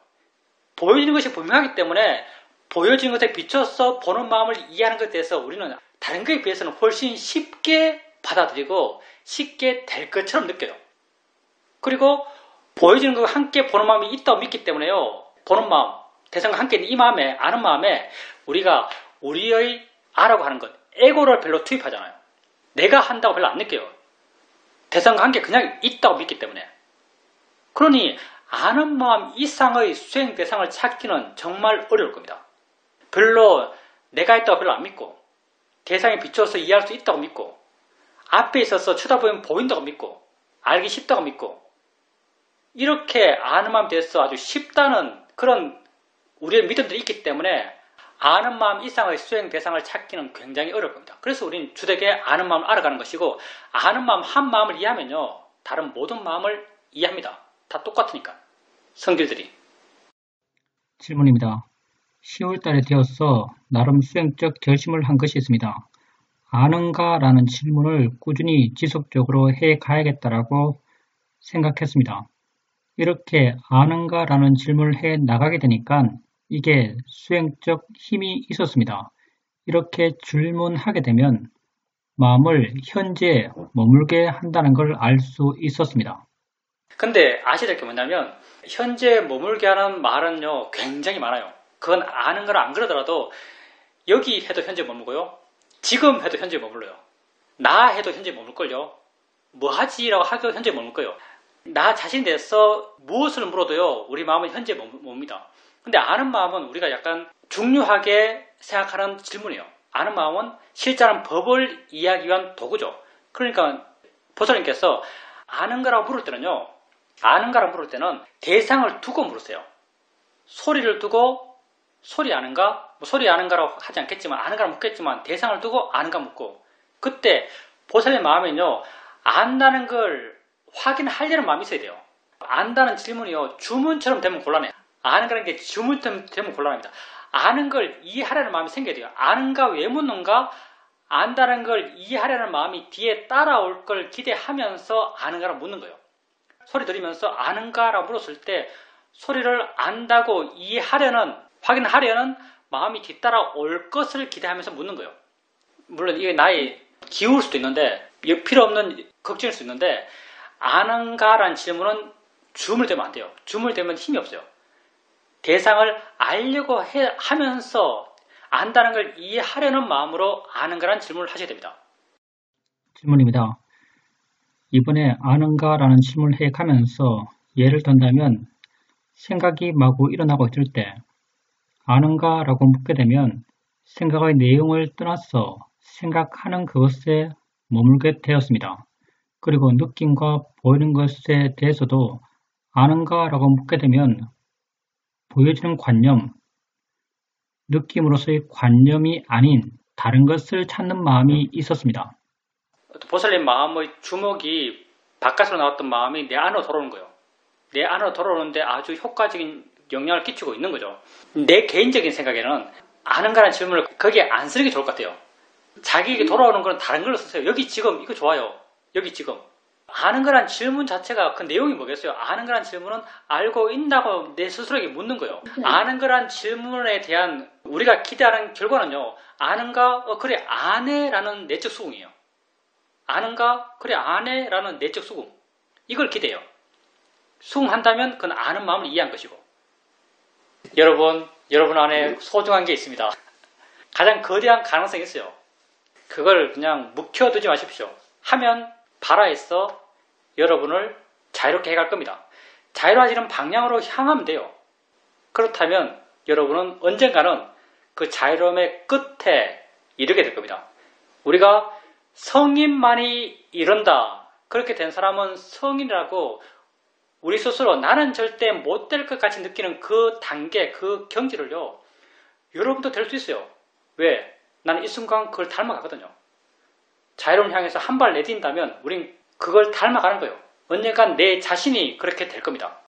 보여지는 것이 분명하기 때문에 보여지는 것에 비춰서 보는 마음을 이해하는 것에 대해서 우리는 다른 것에 비해서는 훨씬 쉽게 받아들이고 쉽게 될 것처럼 느껴요. 그리고 보여지는 것과 함께 보는 마음이 있다고 믿기 때문에요. 보는 마음, 대상과 함께 있는 이 마음에, 아는 마음에 우리가 우리의 아라고 하는 것, 에고를 별로 투입하잖아요. 내가 한다고 별로 안 느껴요. 대상과 함께 그냥 있다고 믿기 때문에. 그러니 아는 마음 이상의 수행 대상을 찾기는 정말 어려울 겁니다. 별로 내가 있다고 별로 안 믿고 대상에 비춰서 이해할 수 있다고 믿고 앞에 있어서 쳐다보면 보인다고 믿고 알기 쉽다고 믿고 이렇게 아는 마음에 대해서 아주 쉽다는 그런 우리의 믿음들이 있기 때문에 아는 마음 이상의 수행 대상을 찾기는 굉장히 어려울 겁니다. 그래서 우리는 주되게 아는 마음을 알아가는 것이고 아는 마음 한 마음을 이해하면요. 다른 모든 마음을 이해합니다. 다 똑같으니까. 성질들이. 질문입니다. 10월달에 되어서 나름 수행적 결심을 한 것이 있습니다. 아는가? 라는 질문을 꾸준히 지속적으로 해 가야겠다라고 생각했습니다. 이렇게 아는가? 라는 질문을 해 나가게 되니까 이게 수행적 힘이 있었습니다. 이렇게 질문하게 되면 마음을 현재에 머물게 한다는 걸 알 수 있었습니다. 근데 아셔야 될 게 뭐냐면 현재에 머물게 하는 말은요 굉장히 많아요. 그건 아는 걸 안 그러더라도 여기 해도 현재에 머물고요. 지금 해도 현재에 머물러요. 나 해도 현재에 머물걸요. 뭐 하지라고 하도 현재에 머물 거예요. 나 자신에 대해서 무엇을 물어도요 우리 마음은 현재에 머뭅니다. 근데 아는 마음은 우리가 약간 중요하게 생각하는 질문이에요. 아는 마음은 실제로는 법을 이해하기 위한 도구죠. 그러니까 보살님께서 아는 거라고 물을 때는요. 아는 거라고 물을 때는 대상을 두고 물으세요. 소리를 두고 소리 아는가? 뭐 소리 아는가라고 하지 않겠지만 아는가라고 묻겠지만 대상을 두고 아는가 묻고 그때 보살님 마음에는요. 안다는 걸 확인하려는 마음이 있어야 돼요. 안다는 질문이요. 주문처럼 되면 곤란해요. 아는 거라는 게 주문처럼 되면 곤란합니다. 아는 걸 이해하려는 마음이 생겨야 돼요. 아는가 왜 묻는가? 안다는 걸 이해하려는 마음이 뒤에 따라올 걸 기대하면서 아는가라고 묻는 거예요. 소리 들으면서 아는가라고 물었을 때 소리를 안다고 이해하려는 확인하려는 마음이 뒤따라 올 것을 기대하면서 묻는 거예요. 물론 이게 나의 기울 수도 있는데 필요 없는 걱정일 수 있는데 아는가라는 질문은 주물되면 안 돼요. 주물되면 힘이 없어요. 대상을 알려고 하면서 안다는 걸 이해하려는 마음으로 아는가라는 질문을 하셔야 됩니다. 질문입니다. 이번에 아는가? 라는 질문을 해 가면서 예를 든다면 생각이 마구 일어나고 있을 때 아는가? 라고 묻게 되면 생각의 내용을 떠나서 생각하는 그것에 머물게 되었습니다. 그리고 느낌과 보이는 것에 대해서도 아는가? 라고 묻게 되면 보여지는 관념, 느낌으로서의 관념이 아닌 다른 것을 찾는 마음이 있었습니다. 보살님 마음의 주먹이 바깥으로 나왔던 마음이 내 안으로 돌아오는 거예요. 내 안으로 돌아오는데 아주 효과적인 영향을 끼치고 있는 거죠. 내 개인적인 생각에는 아는가라는 질문을 거기에 안 쓰는 게 좋을 것 같아요. 자기에게 돌아오는 건 다른 걸로 쓰세요. 여기 지금 이거 좋아요. 여기 지금. 아는 거란 질문 자체가 그 내용이 뭐겠어요? 아는 거란 질문은 알고 있다고 내 스스로에게 묻는 거예요. 아는 거란 질문에 대한 우리가 기대하는 결과는요. 아는가? 그래 아네라는 내적 수긍이에요. 아는가? 그래 아네라는 내적 수긍. 이걸 기대해요. 수긍한다면 그건 아는 마음을 이해한 것이고 여러분 안에 소중한 게 있습니다. 가장 거대한 가능성이 있어요. 그걸 그냥 묵혀두지 마십시오. 하면 바라에서 여러분을 자유롭게 해갈 겁니다. 자유로워지는 방향으로 향하면 돼요. 그렇다면 여러분은 언젠가는 그 자유로움의 끝에 이르게 될 겁니다. 우리가 성인만이 이룬다. 그렇게 된 사람은 성인이라고 우리 스스로 나는 절대 못 될 것 같이 느끼는 그 단계, 그 경지를요. 여러분도 될 수 있어요. 왜? 나는 이 순간 그걸 닮아가거든요. 자유로움 향해서 한 발 내딛는다면 우린 그걸 닮아가는 거예요. 언젠간 내 자신이 그렇게 될 겁니다.